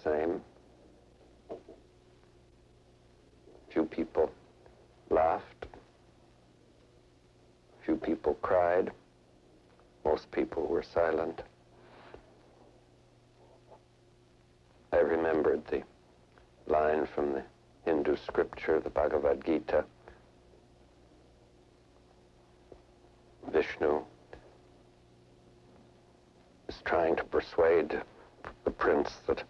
same. Few people laughed. Few people cried. Most people were silent. I remembered the line from the Hindu scripture, the Bhagavad Gita. Vishnu is trying to persuade the prince that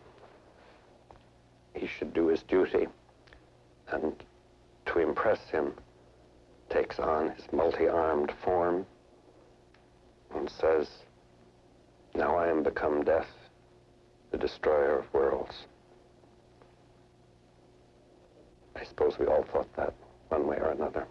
he should do his duty, and to impress him takes on his multi-armed form and says, "Now I am become death, the destroyer of worlds." I suppose we all thought that one way or another.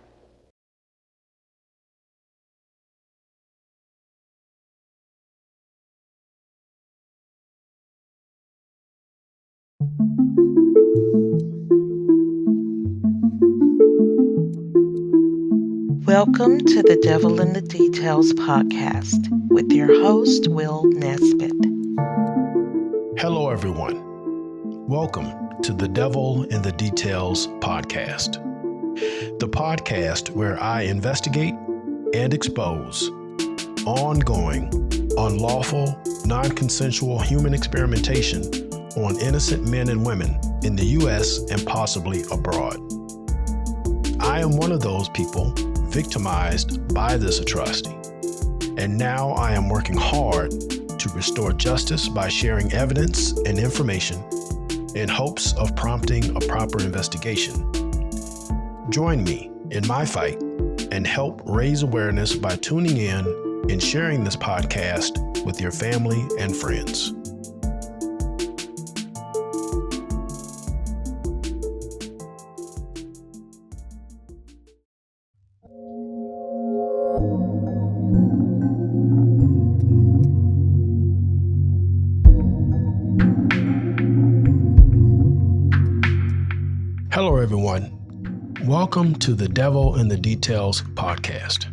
Welcome to the Devil in the Details podcast with your host, Will Nesbitt. Hello, everyone. Welcome to the Devil in the Details podcast, the podcast where I investigate and expose ongoing, unlawful, non-consensual human experimentation on innocent men and women in the U.S. and possibly abroad. I am one of those people victimized by this atrocity, and now I am working hard to restore justice by sharing evidence and information in hopes of prompting a proper investigation. Join me in my fight and help raise awareness by tuning in and sharing this podcast with your family and friends. Hello, everyone. Welcome to the Devil in the Details podcast.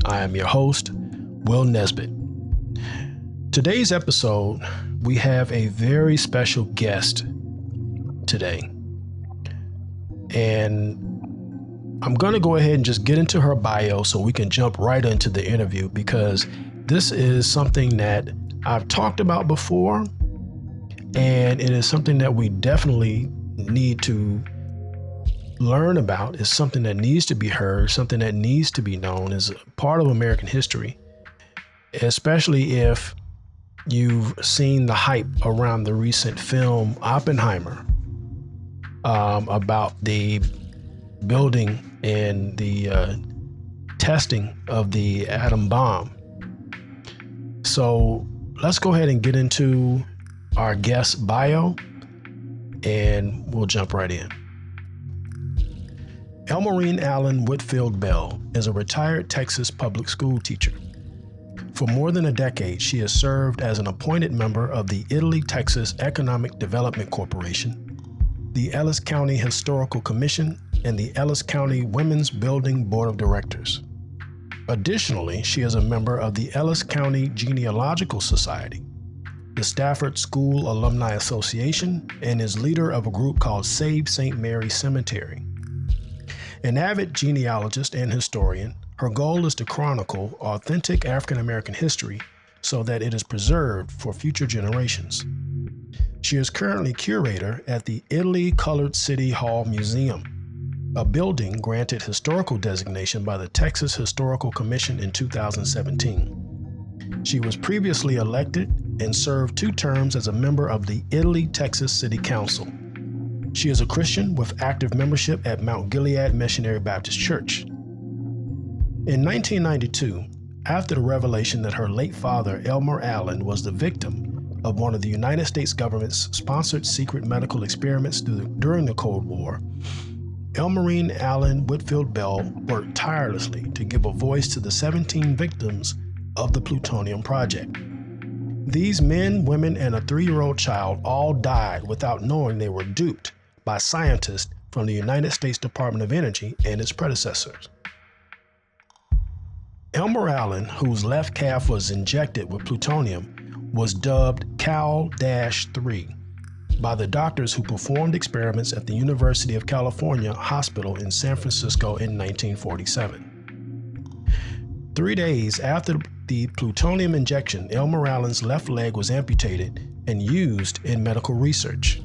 I am your host, Will Nesbitt. Today's episode, we have a very special guest today. And I'm going to go ahead and just get into her bio so we can jump right into the interview, because this is something that I've talked about before, and it is something that we definitely need to learn about. Is something that needs to be heard, something that needs to be known as part of American history, especially if you've seen the hype around the recent film Oppenheimer about the building and the testing of the atom bomb. So let's go ahead and get into our guest bio, and we'll jump right in. Elmerine Allen Whitfield Bell is a retired Texas public school teacher. For more than a decade, she has served as an appointed member of the Italy-Texas Economic Development Corporation, the Ellis County Historical Commission, and the Ellis County Women's Building Board of Directors. Additionally, she is a member of the Ellis County Genealogical Society, the Stafford School Alumni Association, and is leader of a group called Save St. Mary Cemetery. An avid genealogist and historian, her goal is to chronicle authentic African American history so that it is preserved for future generations. She is currently curator at the Italy Colored City Hall Museum, a building granted historical designation by the Texas Historical Commission in 2017. She was previously elected and served 2 terms as a member of the Italy, Texas City Council. She is a Christian with active membership at Mount Gilead Missionary Baptist Church. In 1992, after the revelation that her late father, Elmer Allen, was the victim of one of the United States government's sponsored secret medical experiments during the Cold War, Elmerine Allen Whitfield Bell worked tirelessly to give a voice to the 17 victims of the plutonium project. These men, women, and a 3-year-old child all died without knowing they were duped by scientists from the United States Department of Energy and its predecessors. Elmer Allen, whose left calf was injected with plutonium, was dubbed Cal-3, by the doctors who performed experiments at the University of California Hospital in San Francisco in 1947. 3 days after the plutonium injection, Elmer Allen's left leg was amputated and used in medical research.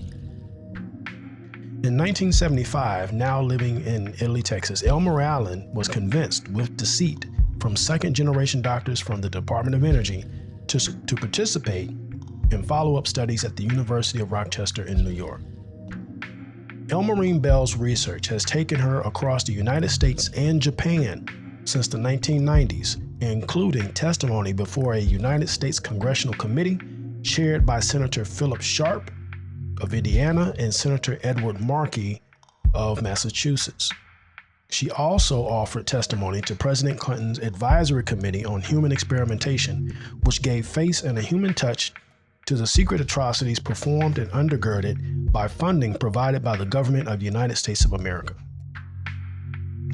In 1975, now living in Italy, Texas, Elmer Allen was convinced with deceit from second-generation doctors from the Department of Energy to participate in follow-up studies at the University of Rochester in New York. Elmerine Bell's research has taken her across the United States and Japan since the 1990s, including testimony before a United States Congressional Committee chaired by Senator Philip Sharp of Indiana and Senator Edward Markey of Massachusetts. She also offered testimony to President Clinton's Advisory Committee on Human Experimentation, which gave face and a human touch to the secret atrocities performed and undergirded by funding provided by the government of the United States of America.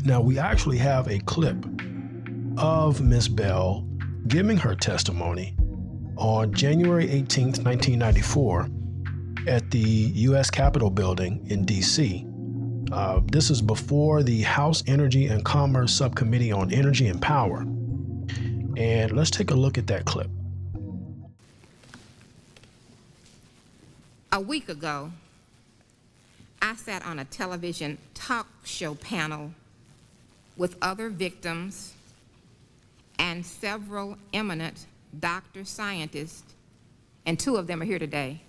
Now, we actually have a clip of Ms. Bell giving her testimony on January 18th, 1994 at the U.S. Capitol building in D.C. This is before the House Energy and Commerce Subcommittee on Energy and Power. And let's take a look at that clip. A week ago, I sat on a television talk show panel with other victims and several eminent doctor scientists, and 2 of them are here today,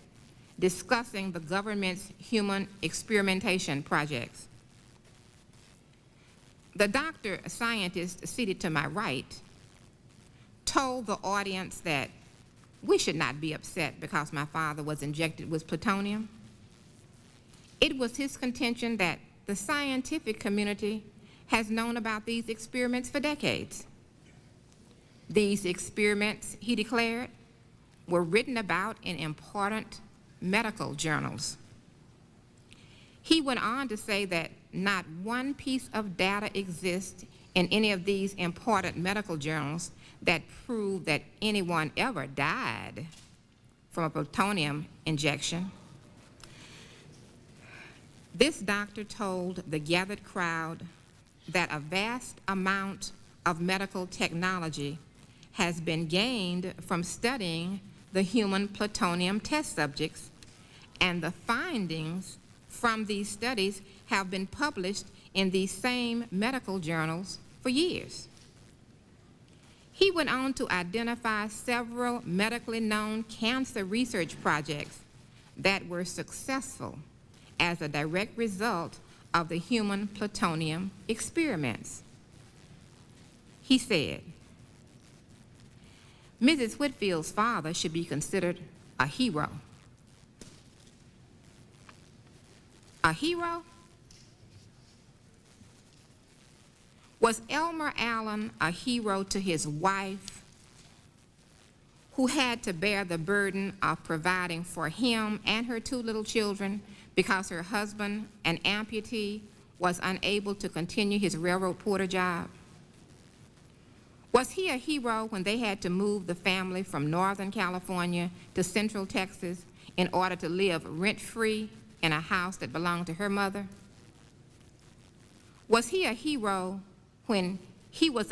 discussing the government's human experimentation projects. The doctor scientist seated to my right told the audience that we should not be upset because my father was injected with plutonium. It was his contention that the scientific community has known about these experiments for decades. These experiments, he declared, were written about in important medical journals. He went on to say that not one piece of data exists in any of these important medical journals that prove that anyone ever died from a plutonium injection. This doctor told the gathered crowd that a vast amount of medical technology has been gained from studying the human plutonium test subjects, and the findings from these studies have been published in these same medical journals for years. He went on to identify several medically known cancer research projects that were successful as a direct result of the human plutonium experiments. He said, Mrs. Whitfield's father should be considered a hero. A hero? Was Elmer Allen a hero to his wife, who had to bear the burden of providing for him and her 2 little children because her husband, an amputee, was unable to continue his railroad porter job? Was he a hero when they had to move the family from Northern California to Central Texas in order to live rent-free in a house that belonged to her mother? Was he a hero when he was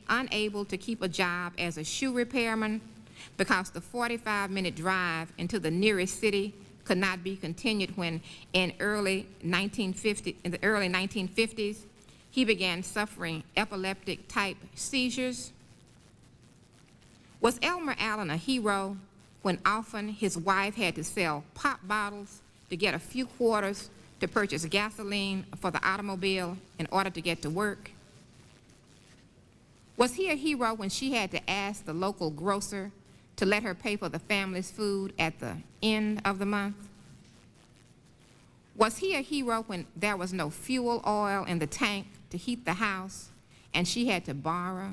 unable to keep a job as a shoe repairman because the 45-minute drive into the nearest city could not be continued when in the early 1950s, he began suffering epileptic-type seizures? Was Elmer Allen a hero when often his wife had to sell pop bottles to get a few quarters to purchase gasoline for the automobile in order to get to work? Was he a hero when she had to ask the local grocer to let her pay for the family's food at the end of the month? Was he a hero when there was no fuel oil in the tank to heat the house and she had to borrow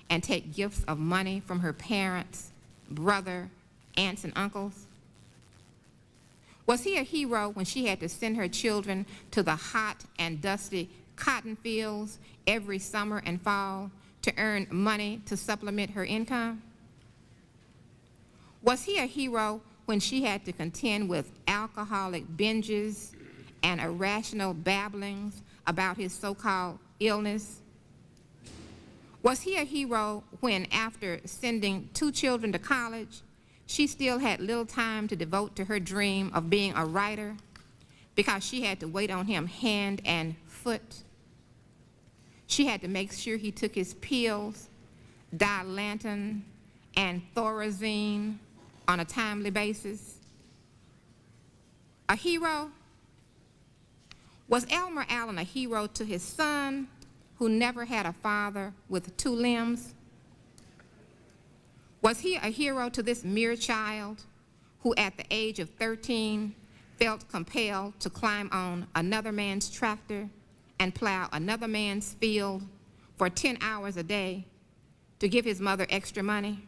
and take gifts of money from her parents, brother, aunts, and uncles? Was he a hero when she had to send her children to the hot and dusty cotton fields every summer and fall to earn money to supplement her income? Was he a hero when she had to contend with alcoholic binges and irrational babblings about his so-called illness? Was he a hero when, after sending 2 children to college, she still had little time to devote to her dream of being a writer because she had to wait on him hand and foot? She had to make sure he took his pills, Dilantin and Thorazine, on a timely basis. A hero? Was Elmer Allen a hero to his son, who never had a father with 2 limbs? Was he a hero to this mere child who at the age of 13 felt compelled to climb on another man's tractor and plow another man's field for 10 hours a day to give his mother extra money?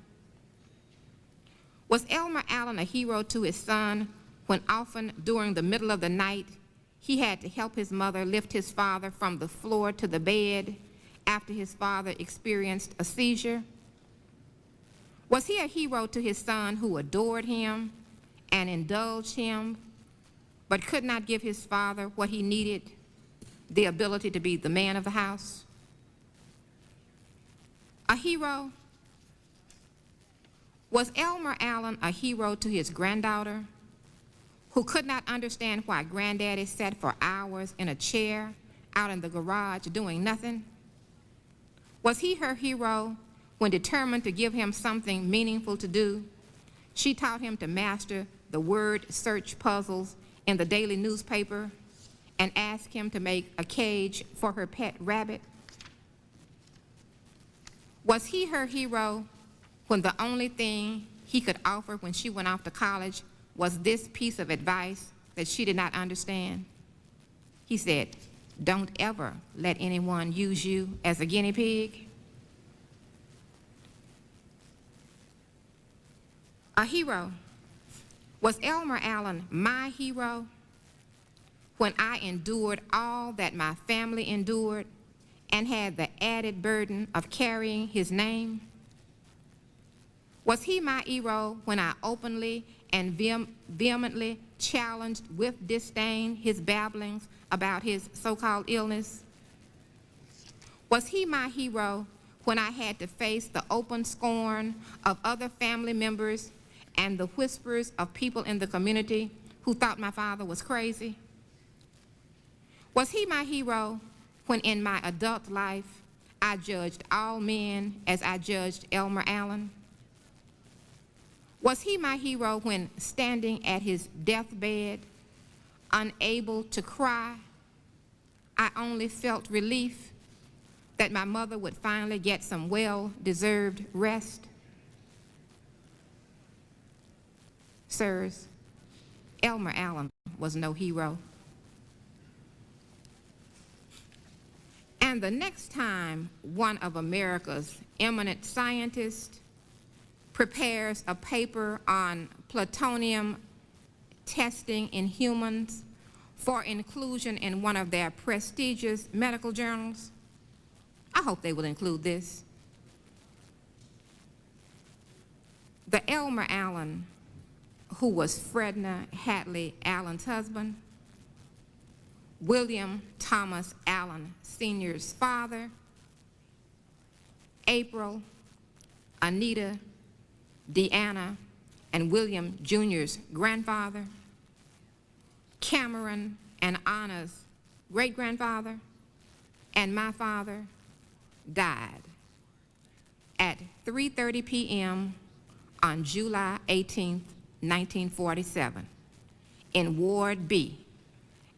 Was Elmer Allen a hero to his son when often during the middle of the night he had to help his mother lift his father from the floor to the bed after his father experienced a seizure? Was he a hero to his son who adored him and indulged him, but could not give his father what he needed, the ability to be the man of the house? A hero? Was Elmer Allen a hero to his granddaughter, who could not understand why Granddaddy sat for hours in a chair out in the garage doing nothing? Was he her hero when, determined to give him something meaningful to do, she taught him to master the word search puzzles in the daily newspaper and asked him to make a cage for her pet rabbit? Was he her hero when the only thing he could offer when she went off to college was this piece of advice that she did not understand? He said, "Don't ever let anyone use you as a guinea pig." A hero? Was Elmer Allen my hero when I endured all that my family endured and had the added burden of carrying his name? Was he my hero when I openly and vehemently challenged with disdain his babblings about his so-called illness? Was he my hero when I had to face the open scorn of other family members and the whispers of people in the community who thought my father was crazy? Was he my hero when in my adult life I judged all men as I judged Elmer Allen? Was he my hero when, standing at his deathbed, unable to cry, I only felt relief that my mother would finally get some well-deserved rest? Sirs, Elmer Allen was no hero. And the next time one of America's eminent scientists prepares a paper on plutonium testing in humans for inclusion in one of their prestigious medical journals, I hope they will include this. The Elmer Allen, who was Fredna Hadley Allen's husband, William Thomas Allen Sr.'s father, April, Anita, Deanna, and William Jr.'s grandfather, Cameron and Anna's great-grandfather, and my father, died at 3:30 p.m. on July 18, 1947, in Ward B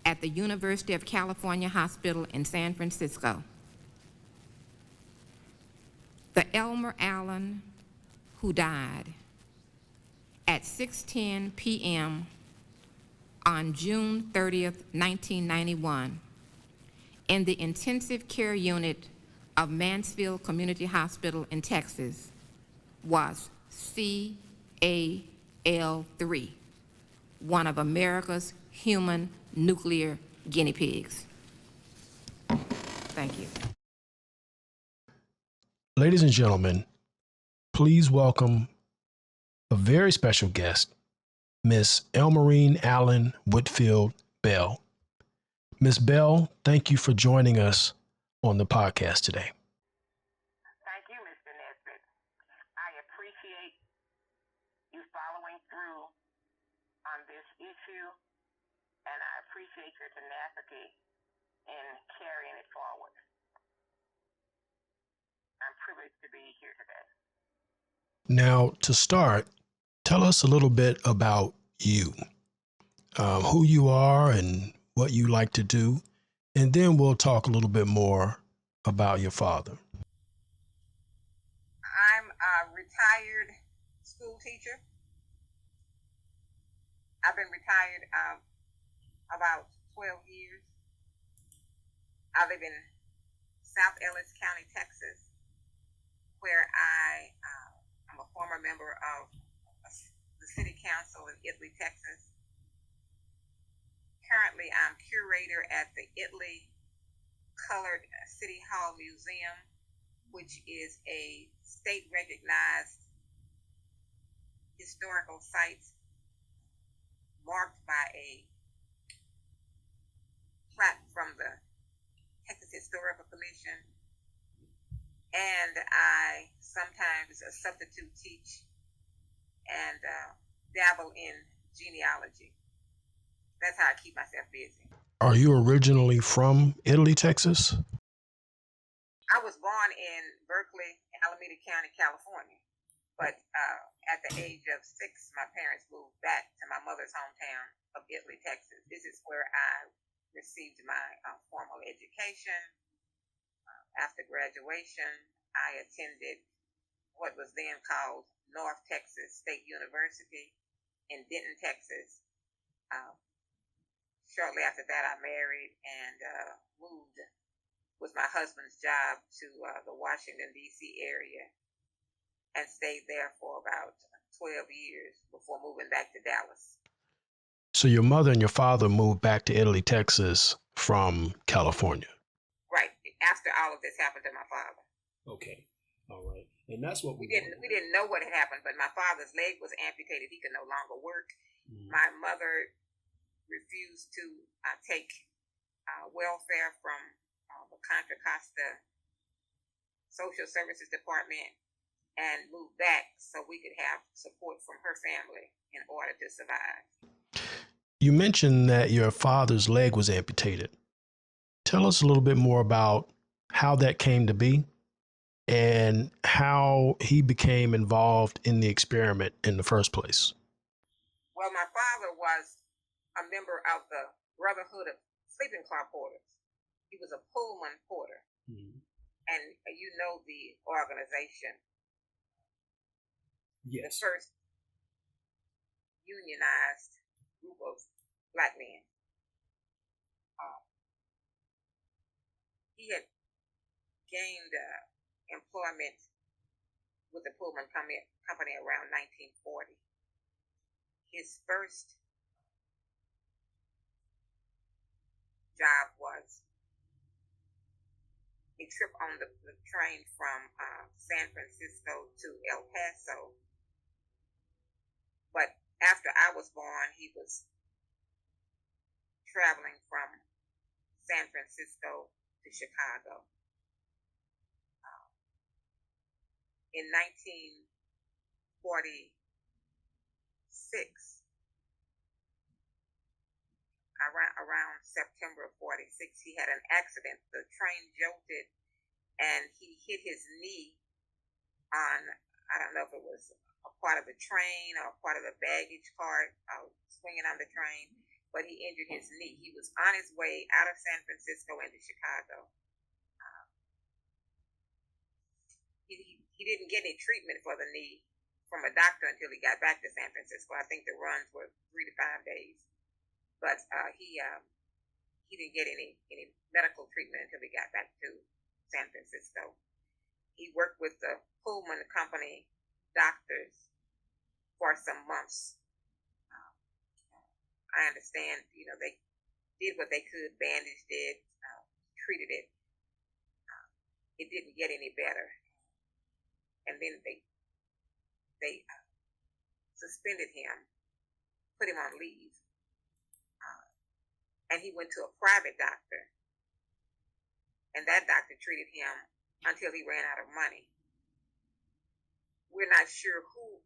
at the University of California Hospital in San Francisco. The Elmer Allen who died at 6:10 p.m. on June 30th, 1991, in the intensive care unit of Mansfield Community Hospital in Texas, was CAL3, one of America's human nuclear guinea pigs. Thank you. Ladies and gentlemen, please welcome a very special guest, Miss Elmerine Allen Whitfield Bell. Miss Bell, thank you for joining us on the podcast today. Thank you, Mr. Nesbitt. I appreciate you following through on this issue, and I appreciate your tenacity in carrying it forward. I'm privileged to be here today. Now, to start, tell us a little bit about you, who you are and what you like to do, and then we'll talk a little bit more about your father. I'm a retired school teacher. I've been retired about 12 years. I live in South Ellis County, Texas, where I'm a former member of the City Council in Italy, Texas. Currently, I'm curator at the Italy Colored City Hall Museum, which is a state-recognized historical site marked by a plaque from the Texas Historical Commission. And I sometimes substitute teach and dabble in genealogy. That's how I keep myself busy. Are you originally from Italy, Texas? I was born in Berkeley, Alameda County, California. But at the age of 6, my parents moved back to my mother's hometown of Italy, Texas. This is where I received my formal education. After graduation, I attended what was then called North Texas State University in Denton, Texas. Shortly after that, I married and moved with my husband's job to the Washington, D.C. area and stayed there for about 12 years before moving back to Dallas. So your mother and your father moved back to Italy, Texas from California. Right. After all of this happened to my father. Okay. All right. And that's what we didn't know what had happened, but my father's leg was amputated. He could no longer work. Mm-hmm. My mother refused to take welfare from the Contra Costa Social Services Department and moved back so we could have support from her family in order to survive. You mentioned that your father's leg was amputated. Tell us a little bit more about how that came to be and how he became involved in the experiment in the first place. Well, my father was a member of the Brotherhood of Sleeping Car Porters. He was a Pullman porter. Mm-hmm. And you know the organization. Yes. The first unionized group of Black men. He had gained employment with the Pullman company around 1940. His first job was a trip on the train from San Francisco to El Paso. But after I was born, he was traveling from San Francisco to Chicago. In 1946, around September of 46, he had an accident. The train jolted and he hit his knee on, I don't know if it was a part of the train or a part of the baggage cart swinging on the train, but he injured his knee. He was on his way out of San Francisco into Chicago. He didn't get any treatment for the knee from a doctor until he got back to San Francisco. I think the runs were 3 to 5 days. But he didn't get any medical treatment until he got back to San Francisco. He worked with the Pullman company doctors for some months. I understand, they did what they could, bandaged it, treated it. It didn't get any better. And then they suspended him put him on leave. And he went to a private doctor, and that doctor treated him until he ran out of money. We're not sure who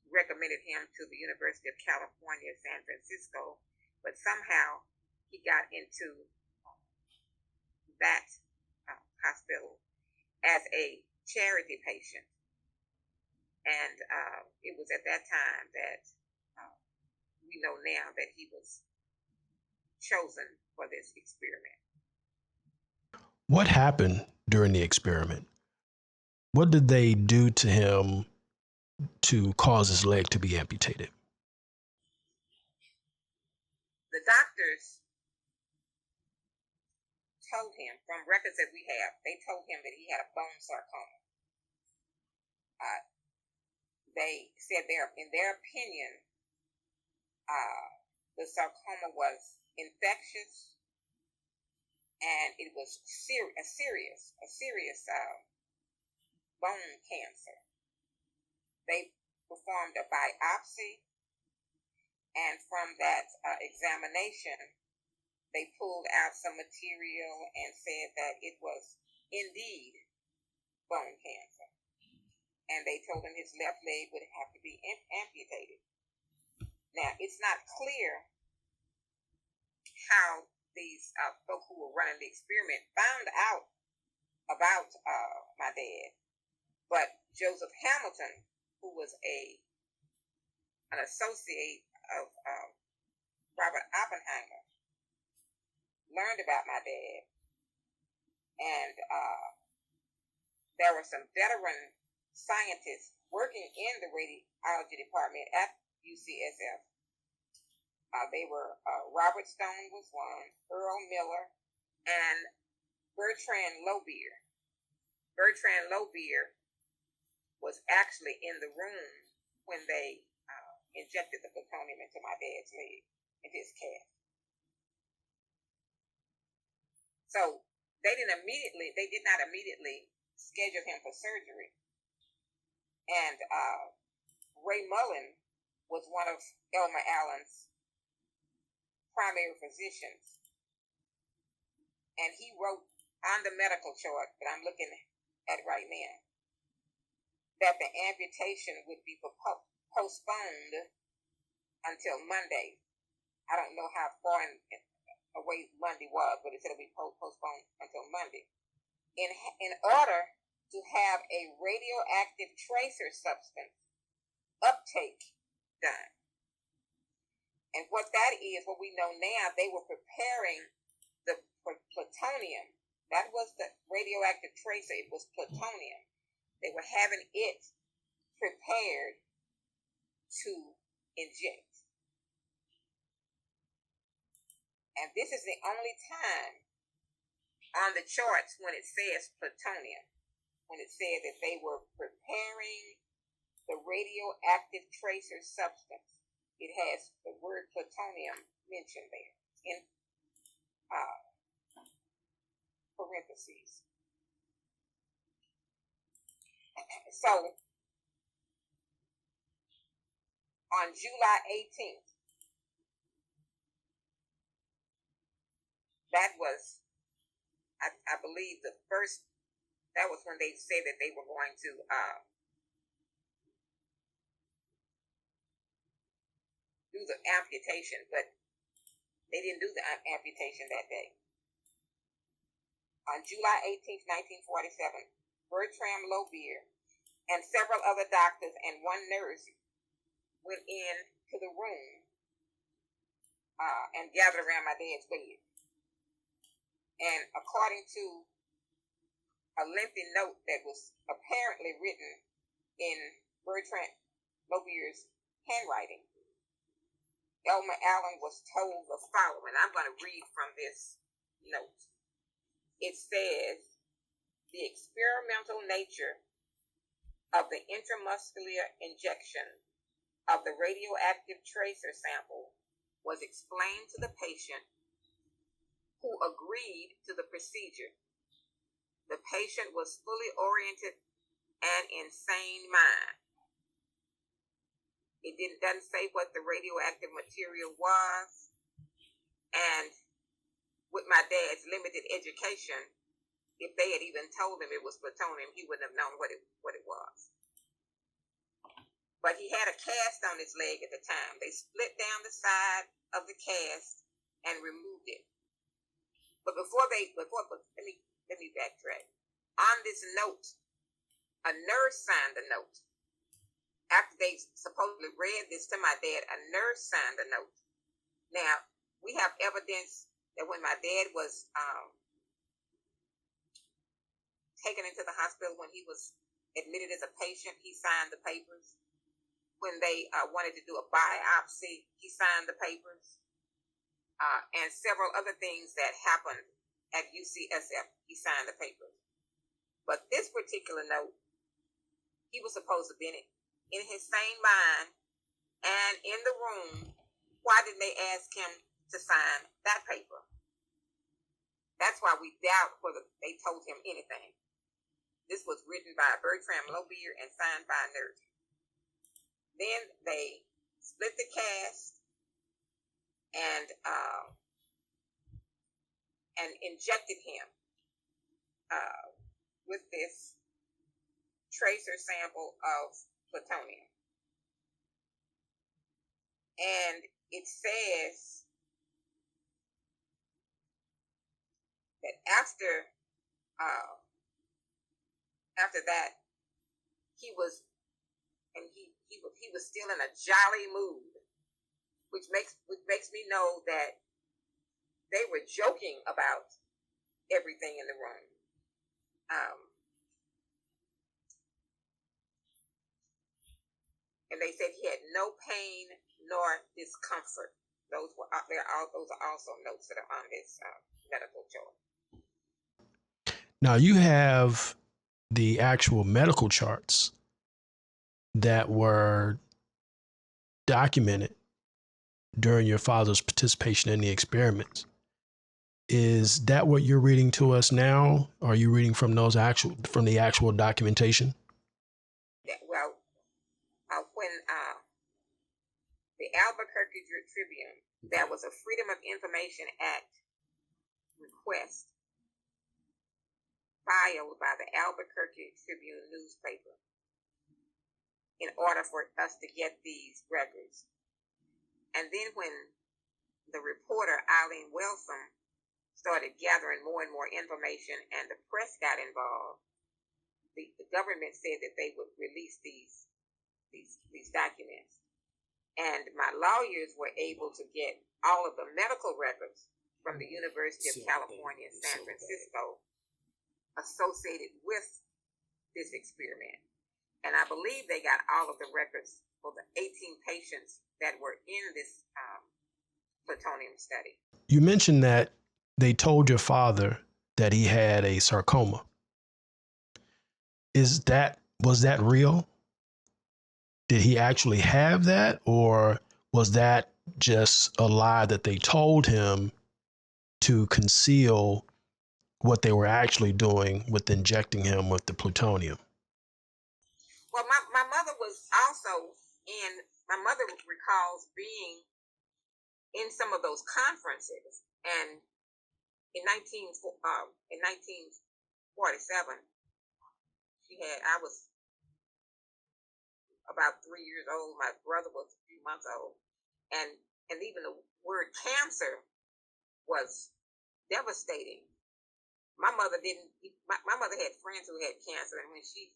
recommended him to the University of California, San Francisco, but somehow he got into that hospital as a charity patient. And it was at that time that we know now that he was chosen for this experiment. What happened during the experiment? What did they do to him to cause his leg to be amputated? The doctors told him, from records that we have, they told him that he had a bone sarcoma. They said in their opinion, the sarcoma was infectious, and it was a serious bone cancer. They performed a biopsy, and from that examination, they pulled out some material and said that it was indeed bone cancer. And they told him his left leg would have to be amputated. Now, it's not clear how these folk who were running the experiment found out about my dad, but Joseph Hamilton, who was an associate of Robert Oppenheimer, learned about my dad, and there were some veteran scientists working in the radiology department at UCSF. They were Robert Stone was one, Earl Miller, and Bertrand Lobier. Bertrand Lobier was actually in the room when they injected the plutonium into my dad's leg, into his calf. So they did not immediately schedule him for surgery. And Ray Mullen was one of Elmer Allen's primary physicians. And he wrote on the medical chart that I'm looking at right now that the amputation would be postponed until Monday. I don't know how far away Monday was, but it said it would be postponed until Monday. In order to have a radioactive tracer substance uptake done. And what that is, what we know now, they were preparing the plutonium. That was the radioactive tracer. It was plutonium. They were having it prepared to inject. And this is the only time on the charts when it says plutonium, when it said that they were preparing the radioactive tracer substance. It has the word plutonium mentioned there in parentheses. So, on July 18th, that was, I believe, that was when they said that they were going to do the amputation, but they didn't do the amputation that day. On July 18th, 1947, Bertram Lobier and several other doctors and one nurse went into the room and gathered around my dad's bed. And according to a lengthy note that was apparently written in Bertrand Lobier's handwriting, Elmer Allen was told the following. I'm going to read from this note. It says, the experimental nature of the intramuscular injection of the radioactive tracer sample was explained to the patient, who agreed to the procedure. The patient was fully oriented and in sane mind. doesn't say what the radioactive material was. And with my dad's limited education, if they had even told him it was plutonium, he wouldn't have known what it was. But he had a cast on his leg at the time. They split down the side of the cast and removed it. But let me backtrack. On this note, a nurse signed the note. After they supposedly read this to my dad, a nurse signed the note. Now, we have evidence that when my dad was taken into the hospital, when he was admitted as a patient, he signed the papers. When they wanted to do a biopsy, he signed the papers. And several other things that happened at UCSF, he signed the papers. But this particular note, he was supposed to be in his sane mind and in the room. Why didn't they ask him to sign that paper? That's why we doubt whether they told him anything. This was written by Bertram Lobier and signed by a nurse. Then they split the cast and injected him with this tracer sample of plutonium. And it says that after that, he was still in a jolly mood, which makes me know that they were joking about everything in the room. And they said he had no pain nor discomfort. Those are also notes that are on this medical chart. Now you have the actual medical charts that were documented during your father's participation in the experiments. Is that what you're reading to us now? Are you reading from the actual documentation? Well, when the Albuquerque Tribune, that was a Freedom of Information Act request filed by the Albuquerque Tribune newspaper in order for us to get these records. And then when the reporter Eileen Wilson started gathering more and more information and the press got involved, the government said that they would release these documents. And my lawyers were able to get all of the medical records from the University of California, San Francisco, associated with this experiment. And I believe they got all of the records for the 18 patients that were in this plutonium study. You mentioned that they told your father that he had a sarcoma. Was that real? Did he actually have that, or was that just a lie that they told him to conceal what they were actually doing with injecting him with the plutonium? Well, my mother was also my mother recalls being in some of those conferences, and in 1947, I was about 3 years old. My brother was a few months old, and even the word cancer was devastating. My mother had friends who had cancer, and when she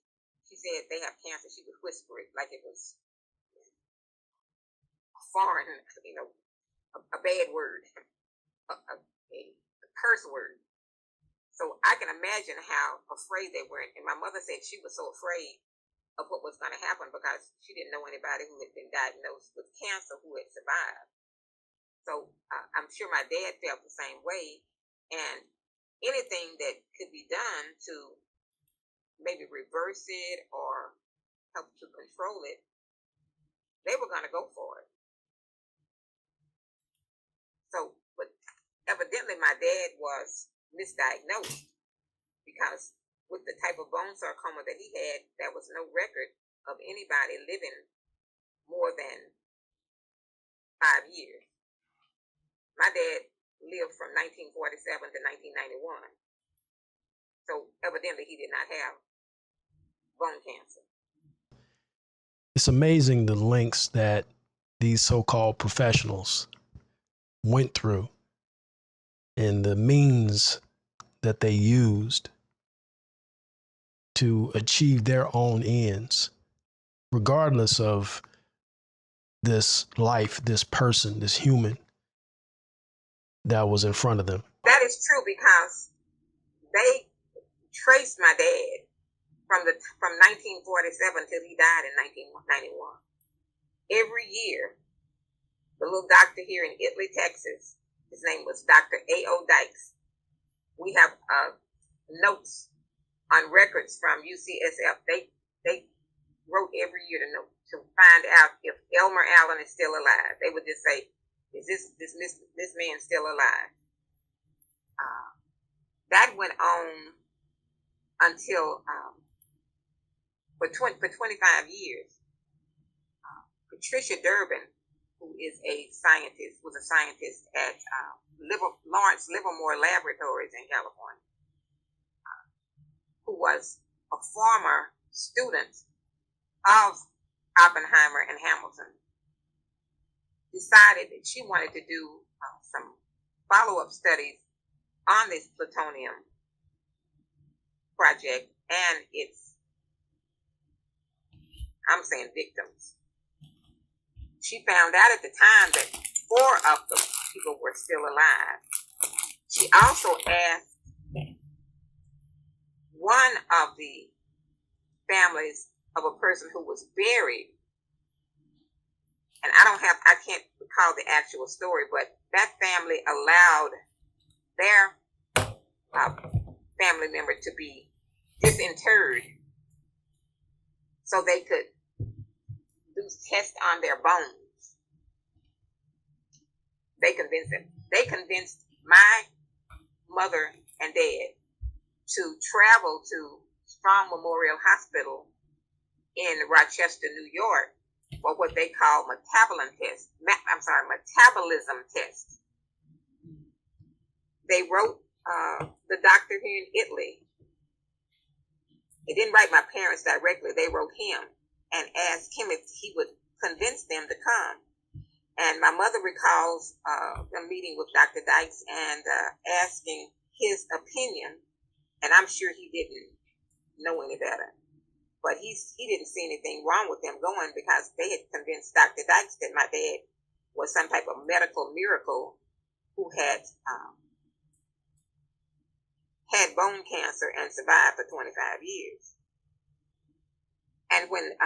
said they have cancer, she would whisper it like it was a foreign, a bad word, a curse word. So I can imagine how afraid they were. And my mother said she was so afraid of what was going to happen because she didn't know anybody who had been diagnosed with cancer who had survived. So I'm sure my dad felt the same way. And anything that could be done to maybe reverse it or help to control it, they were going to go for it. So, but evidently my dad was misdiagnosed because with the type of bone sarcoma that he had, there was no record of anybody living more than 5 years. My dad lived from 1947 to 1991. So evidently he did not have bone cancer. It's amazing the lengths that these so-called professionals went through and the means that they used to achieve their own ends, regardless of this life, this person, this human that was in front of them. That is true because they traced my dad from 1947 till he died in 1991. Every year, the little doctor here in Italy, Texas, his name was Dr. A.O. Dykes. We have notes on records from UCSF. They wrote every year to find out if Elmer Allen is still alive. They would just say, "Is this man still alive?" That went on until for 25 years. Patricia Durbin, who was a scientist at Lawrence Livermore Laboratories in California, who was a former student of Oppenheimer and Hamilton, decided that she wanted to do some follow-up studies on this plutonium project and its, I'm saying, victims. She found out at the time that 4 of the people were still alive. She also asked one of the families of a person who was buried, and I can't recall the actual story, but that family allowed their family member to be disinterred so they could do tests on their bones. They convinced my mother and dad to travel to Strong Memorial Hospital in Rochester, New York, for what they call metabolism tests. They wrote the doctor here in Italy. They didn't write my parents directly. They wrote him and asked him if he would convince them to come. And my mother recalls a meeting with Dr. Dykes and asking his opinion. And I'm sure he didn't know any better. But he didn't see anything wrong with them going because they had convinced Dr. Dykes that my dad was some type of medical miracle who had had bone cancer and survived for 25 years. And when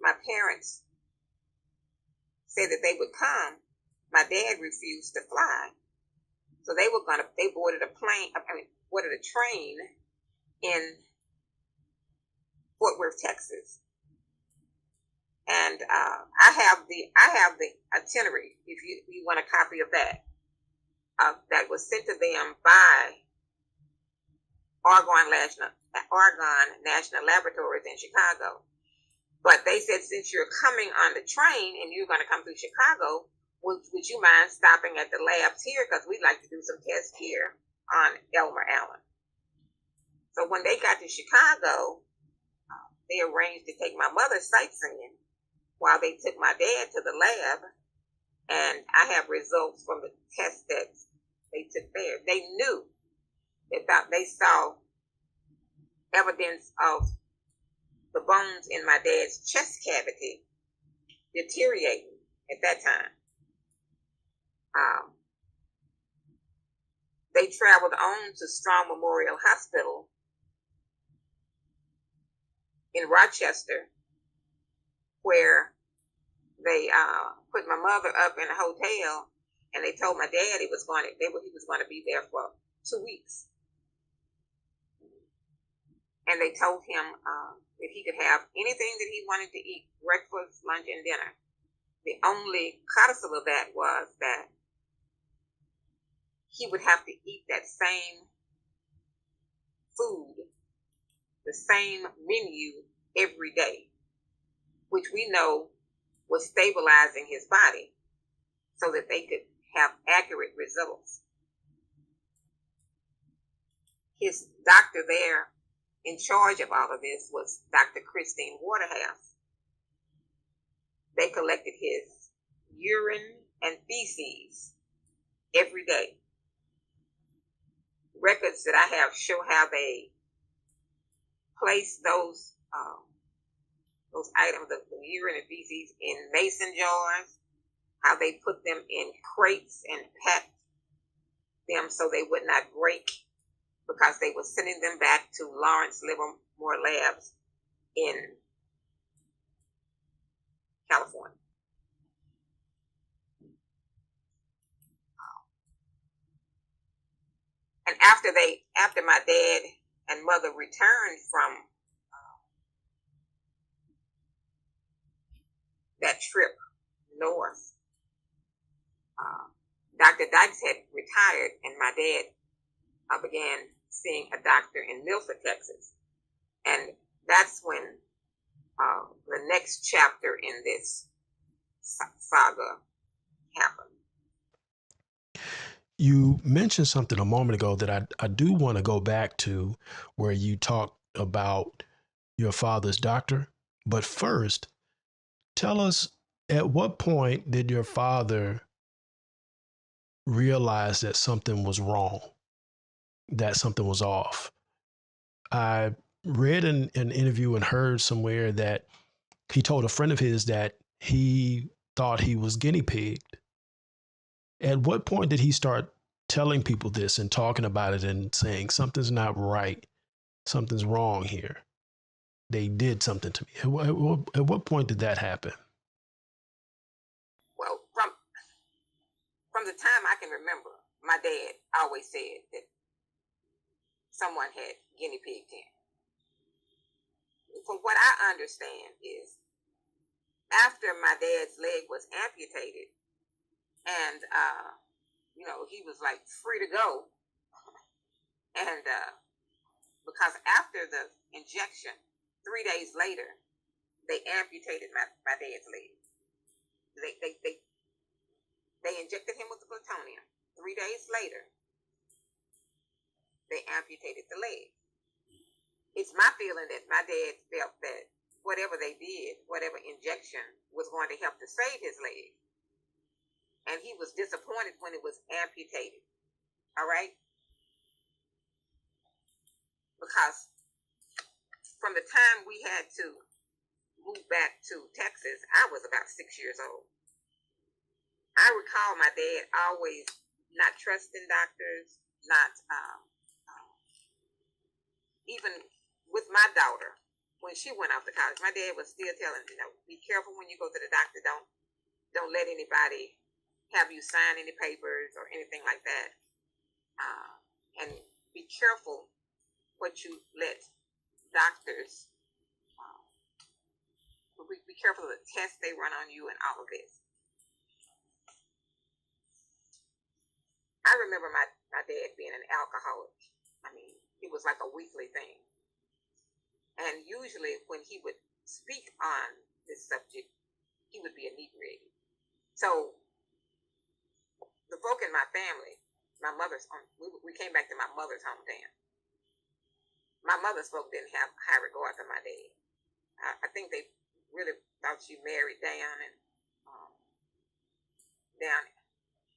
my parents said that they would come, my dad refused to fly. So they boarded a train in Fort Worth, Texas. And I have the itinerary, if you want a copy of that, that was sent to them by Argonne National Laboratories in Chicago. But they said, since you're coming on the train and you're going to come through Chicago, would you mind stopping at the labs here? Because we'd like to do some tests here on Elmer Allen. So when they got to Chicago, they arranged to take my mother sightseeing while they took my dad to the lab. And I have results from the tests that they took there. They knew that they saw evidence of the bones in my dad's chest cavity deteriorating at that time. They traveled on to Strong Memorial Hospital in Rochester, where they put my mother up in a hotel, and they told my dad he was going to be there for 2 weeks. And they told him that he could have anything that he wanted to eat, breakfast, lunch, and dinner. The only codicil of that was that he would have to eat that same food, the same menu every day, which we know was stabilizing his body so that they could have accurate results. His doctor there in charge of all of this was Dr. Christine Waterhouse. They collected his urine and feces every day. Records that I have show how they placed those items, the urine and feces, in mason jars, how they put them in crates and packed them so they would not break, because they were sending them back to Lawrence Livermore Labs in California. And after my dad and mother returned from that trip north, Dr. Dykes had retired, and my dad began seeing a doctor in Milford, Texas. And that's when the next chapter in this saga happened. You mentioned something a moment ago that I do want to go back to, where you talked about your father's doctor. But first, tell us, at what point did your father realize that something was wrong, that something was off? I read in an interview and heard somewhere that he told a friend of his that he thought he was guinea pigged. At what point did he start telling people this and talking about it and saying something's not right, something's wrong here? They did something to me. At what point did that happen? Well, from the time I can remember, my dad always said that someone had guinea pigged him. From what I understand is, after my dad's leg was amputated, and he was like free to go, and because after the injection, 3 days later, they amputated my dad's leg. They injected him with the plutonium. 3 days later, they amputated the leg. It's my feeling that my dad felt that whatever they did, whatever injection, was going to help to save his leg. And he was disappointed when it was amputated. All right? Because from the time we had to move back to Texas, I was about 6 years old. I recall my dad always not trusting doctors, not even with my daughter, when she went off to college, my dad was still telling, be careful when you go to the doctor. Don't let anybody have you sign any papers or anything like that. And be careful what you let doctors, be careful of the tests they run on you and all of this. I remember my dad being an alcoholic. I mean, it was like a weekly thing. And usually when he would speak on this subject, he would be inebriated. So the folk in my family, we came back to my mother's hometown. My mother's folk didn't have high regard for my dad. I think they really thought she married down, and down.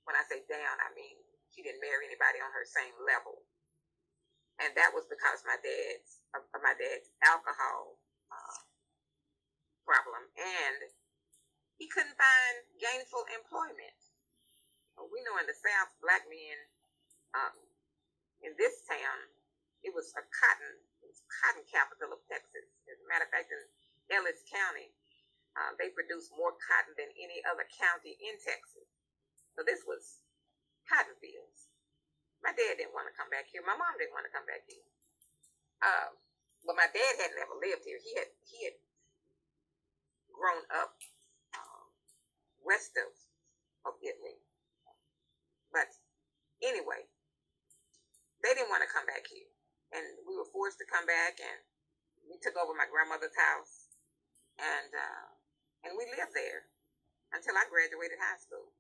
When I say down, I mean she didn't marry anybody on her same level. And that was because my dad's alcohol problem, and he couldn't find gainful employment. We know in the South, black men in this town, it was cotton capital of Texas. As a matter of fact, in Ellis County, they produced more cotton than any other county in Texas. So this was cotton fields. My dad didn't want to come back here. My mom didn't want to come back here. But my dad had never lived here. He had grown up west of Italy. But anyway, they didn't want to come back here. And we were forced to come back, and we took over my grandmother's house. And we lived there until I graduated high school.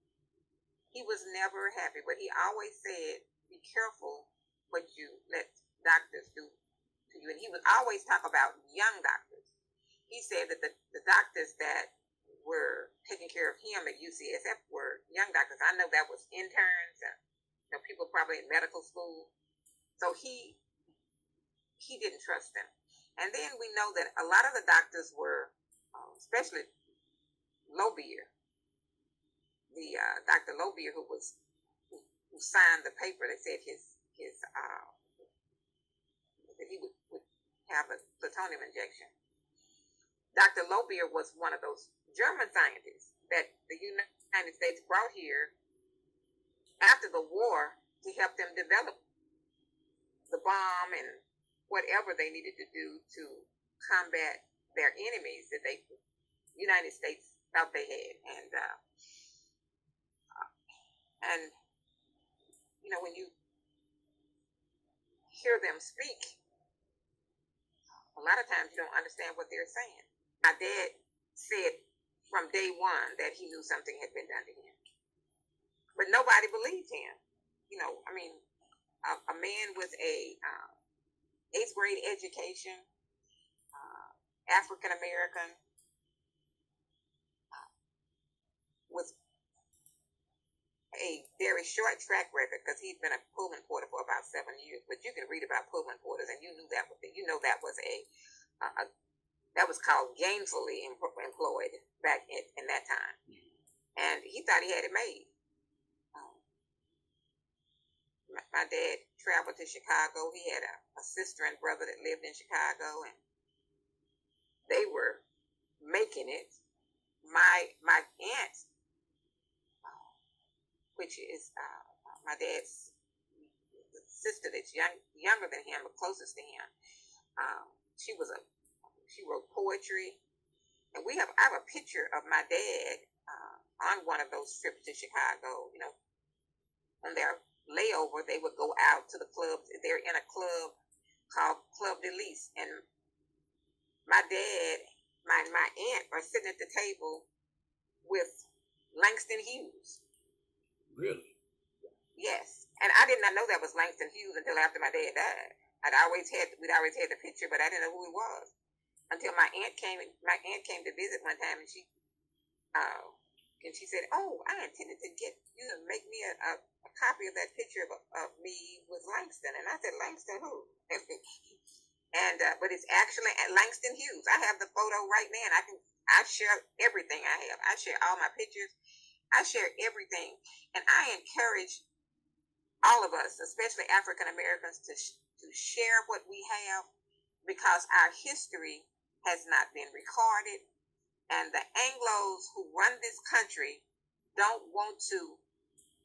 He was never happy, but he always said, be careful what you let doctors do to you. And he would always talk about young doctors. He said that the doctors that were taking care of him at UCSF were young doctors. I know that was interns and people probably in medical school. So he didn't trust them. And then we know that a lot of the doctors were, especially Lobier, the Dr. Lobier who signed the paper that said that he would have a plutonium injection. Dr. Lobier was one of those German scientists that the United States brought here after the war to help them develop the bomb and whatever they needed to do to combat their enemies that the United States thought they had. And when you hear them speak, a lot of times you don't understand what they're saying. My dad said from day one that he knew something had been done to him, but nobody believed him. A man with a 8th grade education, African American, with a very short track record, because he'd been a Pullman porter for about 7 years. But you can read about Pullman porters, and you knew that was called gainfully employed back in that time. And he thought he had it made. My dad traveled to Chicago. He had a sister and brother that lived in Chicago, and they were making it. My aunt, which is my dad's sister that's younger than him, but closest to him, she wrote poetry, and I have a picture of my dad on one of those trips to Chicago. On their layover, they would go out to the club. They're in a club called Club de Lis, and my dad, my aunt are sitting at the table with Langston Hughes. Really? Yes, and I did not know that was Langston Hughes until after my dad died. We'd always had the picture, but I didn't know who he was until my aunt came. My aunt came to visit one time, and she said, "Oh, I intended to get you to make me a copy of that picture of me with Langston." And I said, "Langston who?" But it's actually Langston Hughes. I have the photo right now, and I share everything I have. I share all my pictures. I share everything, and I encourage all of us, especially African Americans, to share what we have, because our history has not been recorded, and the Anglos who run this country don't want to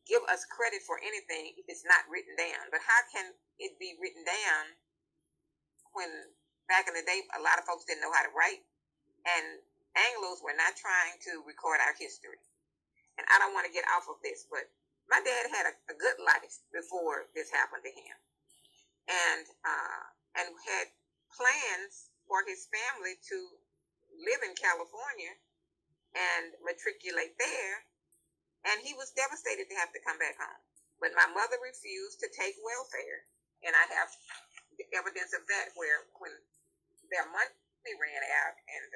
give us credit for anything if it's not written down. But how can it be written down when back in the day a lot of folks didn't know how to write, and Anglos were not trying to record our history? And I don't want to get off of this, but my dad had a good life before this happened to him, and had plans for his family to live in California and matriculate there, and he was devastated to have to come back home. But my mother refused to take welfare, and I have evidence of that, where when their money ran out, and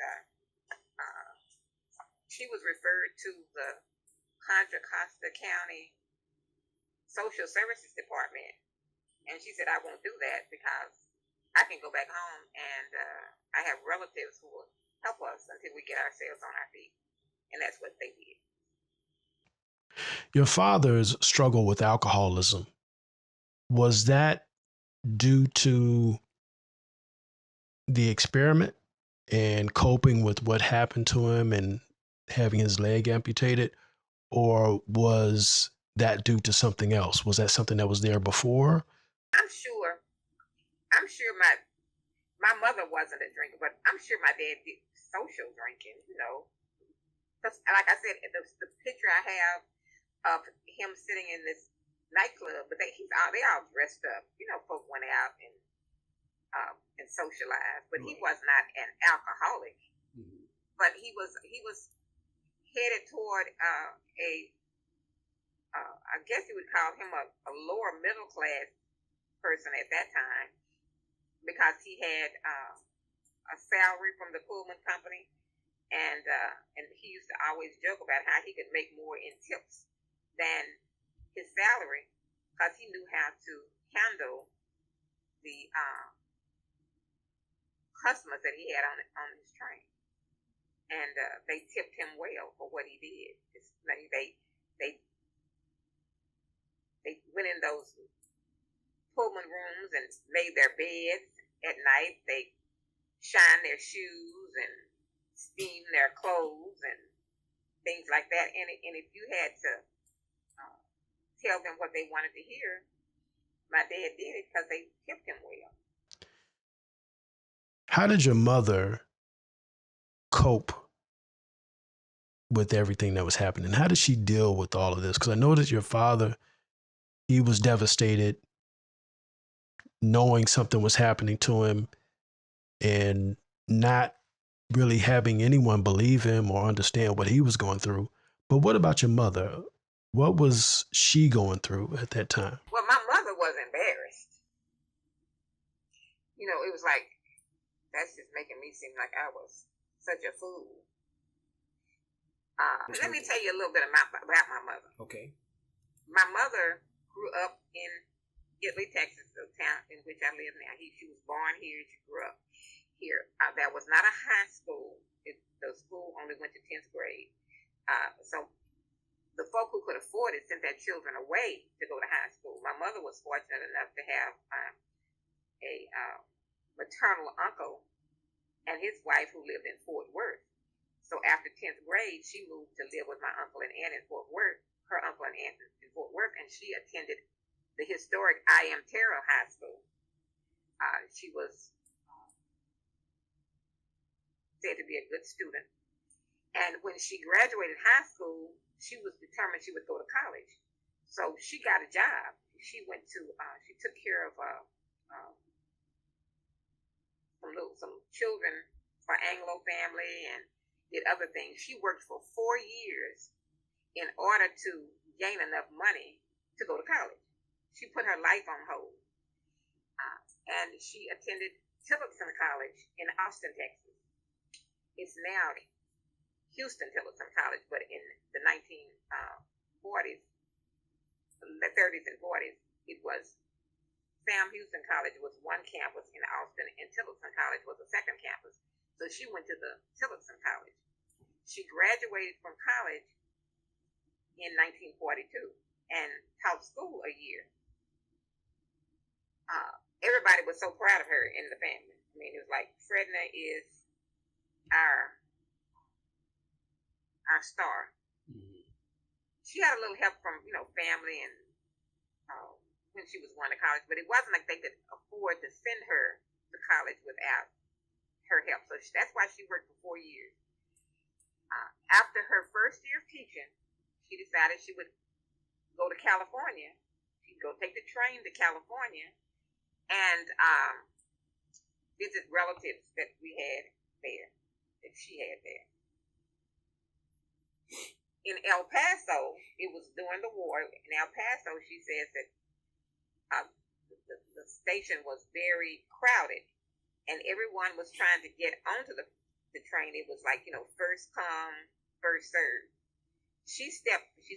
she was referred to the Contra Costa County Social Services Department, and she said, "I won't do that because I can go back home, and I have relatives who will help us until we get ourselves on our feet." And that's what they did. Your father's struggle with alcoholism, was that due to the experiment and coping with what happened to him and having his leg amputated, or was that due to something else? Was that something that was there before? I'm sure my mother wasn't a drinker, but I'm sure my dad did social drinking, Because, like I said, the picture I have of him sitting in this nightclub, but they all dressed up. Folk went out and socialized, but he was not an alcoholic. Mm-hmm. But he was headed toward I guess you would call him a lower middle class person at that time, because he had a salary from the Pullman company, and he used to always joke about how he could make more in tips than his salary, because he knew how to handle the customers that he had on his train, and they tipped him well for what he did. They went in those Pullman rooms and made their beds at night. They shined their shoes and steamed their clothes and things like that. And if you had to tell them what they wanted to hear, my dad did it because they tipped him well. How did your mother cope with everything that was happening? How did she deal with all of this? Because I know that your father, he was devastated knowing something was happening to him and not really having anyone believe him or understand what he was going through. But what about your mother? What was she going through at that time? Well, my mother was embarrassed. It was like, that's just making me seem like I was such a fool. Let me tell you a little bit about my mother. Okay. My mother grew up in Italy, Texas, the town in which I live now. She was born here. She grew up here. There was not a high school. The school only went to 10th grade. So the folk who could afford it sent their children away to go to high school. My mother was fortunate enough to have a maternal uncle and his wife who lived in Fort Worth. So after 10th grade, she moved to live with my uncle and aunt in Fort Worth, her uncle and aunt in Fort Worth, and she attended the historic I.M. Terrell High School. She was said to be a good student. And when she graduated high school, she was determined she would go to college. So she got a job. She took care of some children for Anglo family and did other things. She worked for 4 years in order to gain enough money to go to college. She put her life on hold. And she attended Tillotson College in Austin, Texas. It's now Houston Tillotson College, but in the 1940s, the 30s and 40s, it was Sam Houston College was one campus in Austin, and Tillotson College was a second campus. So she went to the Tillotson College. She graduated from college in 1942 and taught school a year. Everybody was so proud of her in the family. I mean, it was like, Fredna is our star. Mm-hmm. She had a little help from, family and when she was going to college, but it wasn't like they could afford to send her to college without her help. So that's why she worked for 4 years. After her first year of teaching, she decided she would go to California. She'd go take the train to California and visit relatives that we had there, that she had there. In El Paso, it was during the war. In El Paso, she says that the station was very crowded, and everyone was trying to get onto the train. It was like, first come, first serve. She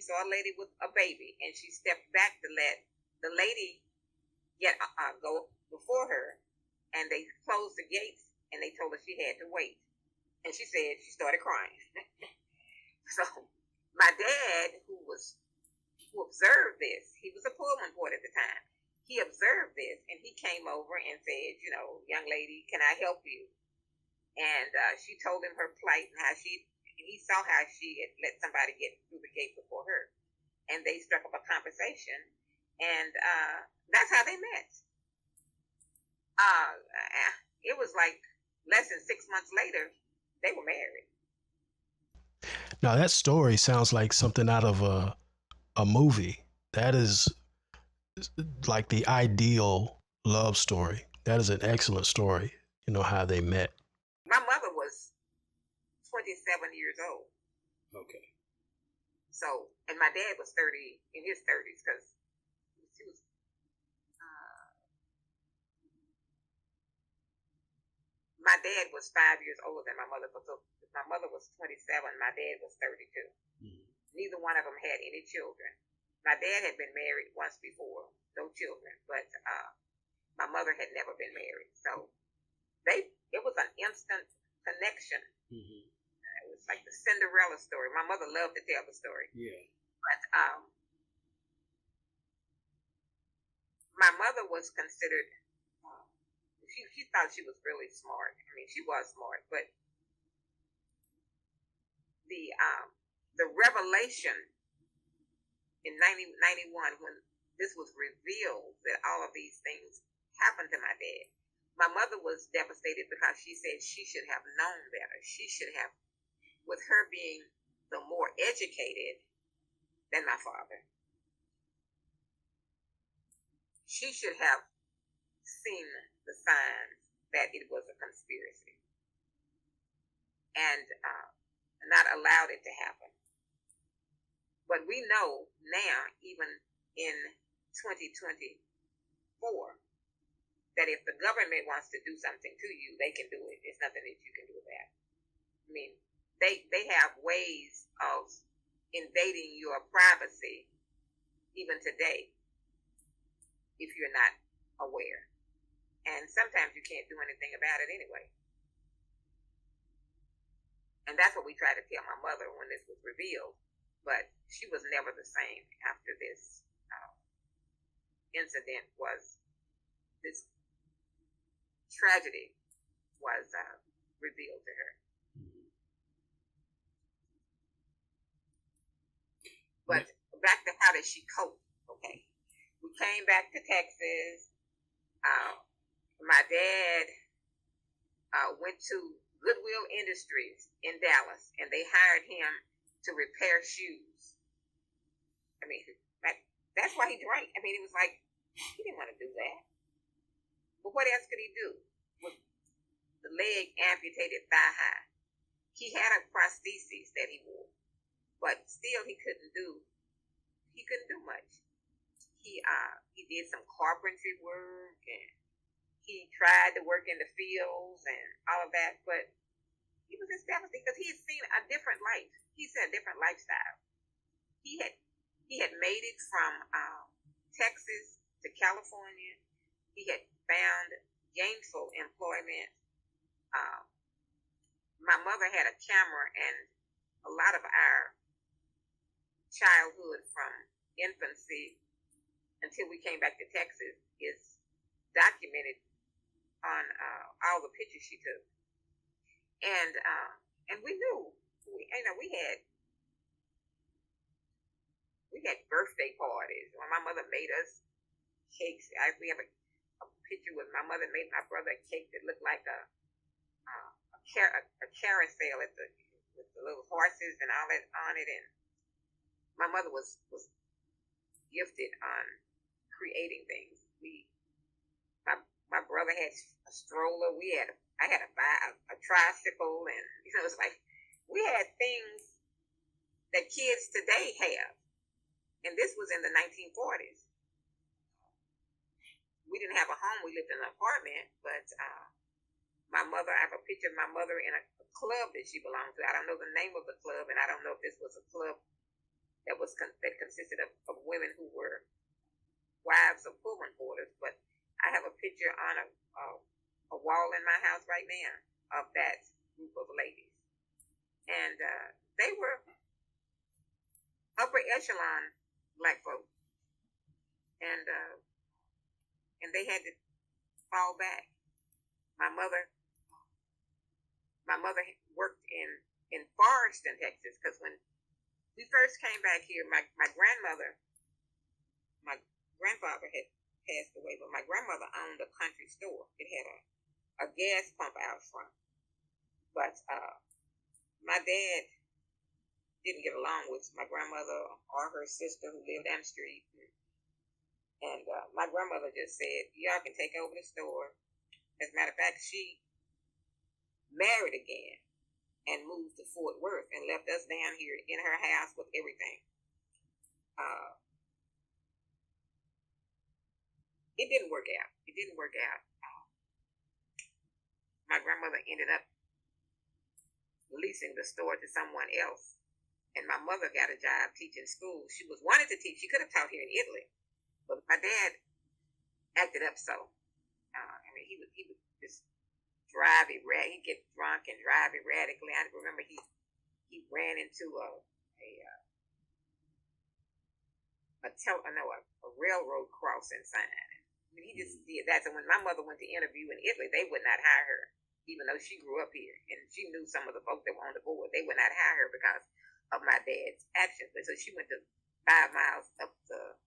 saw a lady with a baby, and she stepped back to let the lady go before her, and they closed the gates, and they told her she had to wait. And she said she started crying. So my dad, who observed this, he was a Pullman boy at the time. He observed this, and he came over and said, young lady, can I help you? And she told him her plight and he saw how she had let somebody get through the gate before her. And they struck up a conversation, and that's how they met. It was like less than 6 months later, they were married. Now, that story sounds like something out of a movie. That is like the ideal love story. That is an excellent story, how they met. My mother was 27 years old Okay. So, and my dad was 30, in his 30s, because he was, my dad was 5 years older than my mother. So my mother was 27, my dad was 32. Mm-hmm. Neither one of them had any children. My dad had been married once before, no children, but my mother had never been married. So it was an instant connection. Mm-hmm. It was like the Cinderella story. My mother loved to tell the story. Yeah. But my mother was considered, she thought she was really smart. I mean, she was smart, but the revelation in 1991, when this was revealed that all of these things happened to my dad, my mother was devastated because she said she should have known better. She should have, with her being the more educated than my father, she should have seen the signs that it was a conspiracy and not allowed it to happen. But we know now, even in 2024, that if the government wants to do something to you, they can do it. There's nothing that you can do with that. I mean, they have ways of invading your privacy even today if you're not aware. And sometimes you can't do anything about it anyway. And that's what we tried to tell my mother when this was revealed. But she was never the same after this incident this tragedy was revealed to her. But back to how did she cope? Okay. We came back to Texas. My dad went to Goodwill Industries in Dallas, and they hired him to repair shoes. I mean, that's why he drank. I mean, it was like, he didn't want to do that. But what else could he do? With the leg amputated thigh high. He had a prosthesis that he wore, but still he couldn't do much. He did some carpentry work, and he tried to work in the fields and all of that, but he was just devastated because he had seen a different life. He said a different lifestyle. He had made it from Texas to California. He had found gainful employment. My mother had a camera, and a lot of our childhood from infancy until we came back to Texas is documented on all the pictures she took. And we knew, we had birthday parties. When my mother made us cakes, we have a picture with my mother made my brother a cake that looked like a carousel with the little horses and all that on it. And my mother was gifted on creating things. My brother had a stroller. I had a tricycle, and it was like we had things that kids today have. And this was in the 1940s. We didn't have a home. We lived in an apartment, but my mother, I have a picture of my mother in a club that she belonged to. I don't know the name of the club, and I don't know if this was a club that consisted of women who were wives of Pullman porters, but I have a picture on a wall in my house right now of that group of ladies. And they were upper echelon Black folks. And they had to fall back. My mother worked in Forreston, Texas, because when we first came back here, my grandfather had passed away, but my grandmother owned a country store. It had a gas pump out front. But my dad didn't get along with my grandmother or her sister who lived down the street. And my grandmother just said, y'all can take over the store. As a matter of fact, she married again. and moved to Fort Worth and left us down here in her house with everything. It didn't work out. It didn't work out. My grandmother ended up leasing the store to someone else, and my mother got a job teaching school. She was wanted to teach. She could have taught here in Italy, but my dad acted up so. He would just drive erratic. He'd get drunk and drive erratically. I remember he ran into a railroad crossing sign. He just did that. So when my mother went to interview in Italy, they would not hire her, even though she grew up here and she knew some of the folks that were on the board. They would not hire her because of my dad's actions. But so she went to 5 miles up the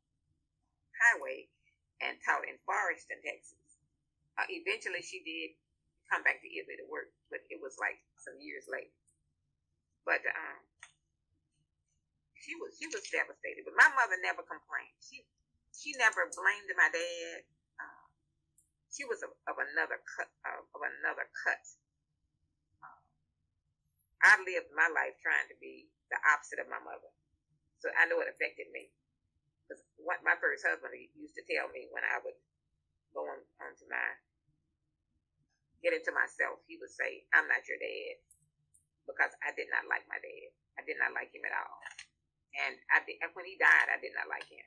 highway and taught in Forreston, Texas. Eventually, she did come back to Italy to work, but it was like some years later. But she was devastated. But my mother never complained. She never blamed my dad. She was of another cut. I lived my life trying to be the opposite of my mother, so I know it affected me. Because my first husband used to tell me when I would go on to get into myself, he would say, "I'm not your dad," because I did not like my dad. I did not like him at all, and when he died, I did not like him.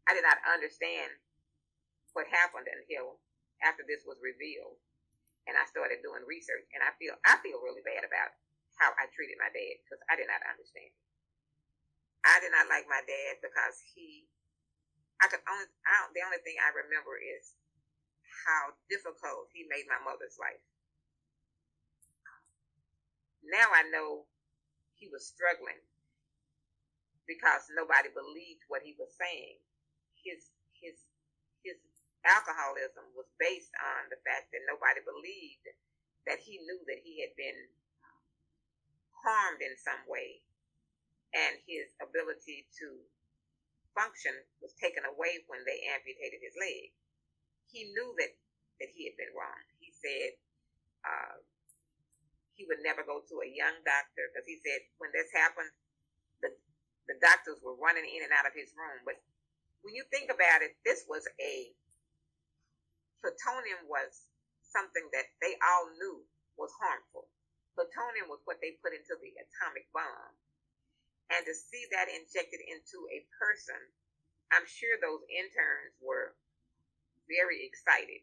I did not understand what happened until after this was revealed, and I started doing research. And I feel really bad about how I treated my dad because I did not understand. I did not like my dad because the only thing I remember is how difficult he made my mother's life. Now I know he was struggling because nobody believed what he was saying. His alcoholism was based on the fact that nobody believed that he knew that he had been harmed in some way, and his ability to function was taken away when they amputated his leg. He knew that he had been wrong. He said he would never go to a young doctor because he said when this happened, the doctors were running in and out of his room. But when you think about it, plutonium was something that they all knew was harmful. Plutonium was what they put into the atomic bomb. And to see that injected into a person, I'm sure those interns were very excited.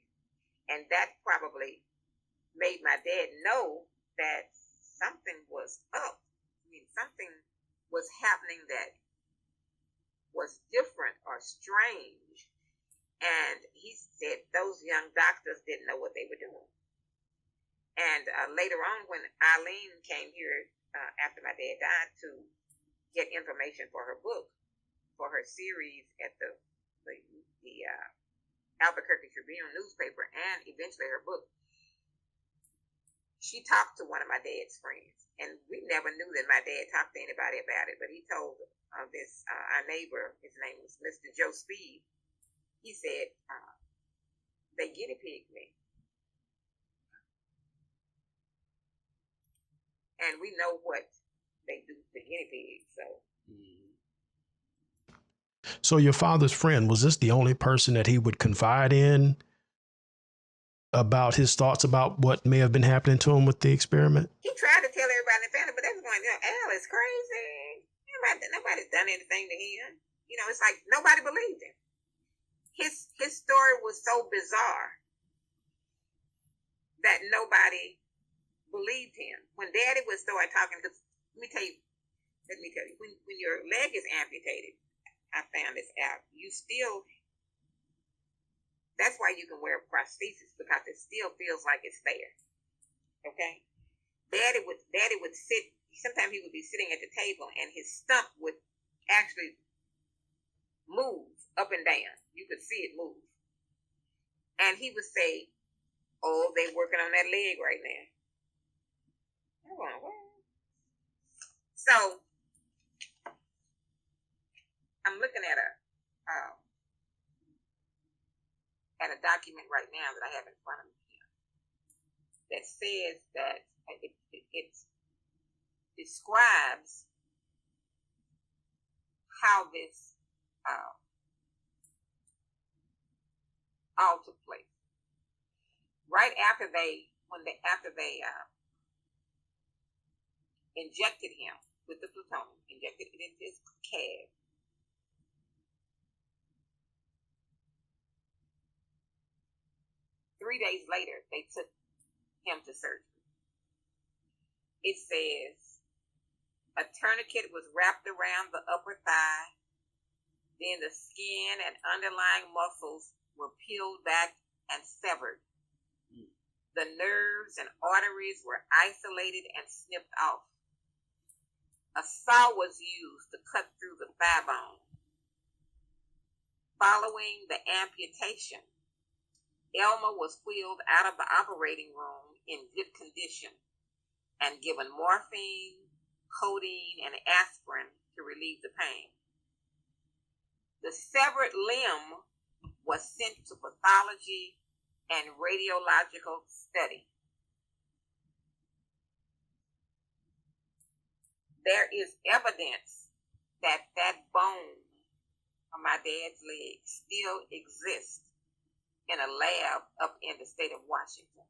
And that probably made my dad know that something was up. Something was happening that was different or strange. And he said those young doctors didn't know what they were doing. And later on, when Eileen came here after my dad died to get information for her book, for her series at the Albuquerque Tribune newspaper, and eventually her book, she talked to one of my dad's friends. And we never knew that my dad talked to anybody about it, but he told our neighbor, his name was Mr. Joe Speed. He said, they guinea pigged me. And we know what they do to guinea pigs, so. So your father's friend, was this the only person that he would confide in about his thoughts about what may have been happening to him with the experiment? He tried to tell everybody in the family, but they was going, Al is crazy. Nobody's done anything to him. It's like nobody believed him. His story was so bizarre that nobody believed him. When Daddy would start talking, because let me tell you, when your leg is amputated, I found this out, that's why you can wear prosthesis, because it still feels like it's there. Okay? Daddy would sit, sometimes he would be sitting at the table and his stump would actually move up and down. You could see it move. And he would say, "Oh, they working on that leg right now." I'm going, what? So, I'm looking at a document right now that I have in front of me here that says that It describes how this all took place. Right after they injected him with the plutonium, injected it into his calf. Three days later, they took him to surgery. It says a tourniquet was wrapped around the upper thigh. Then the skin and underlying muscles were peeled back and severed. The nerves and arteries were isolated and snipped off. A saw was used to cut through the thigh bone. Following the amputation, Elmer was wheeled out of the operating room in good condition and given morphine, codeine, and aspirin to relieve the pain. The severed limb was sent to pathology and radiological study. There is evidence that bone on my dad's leg still exists in a lab up in the state of Washington.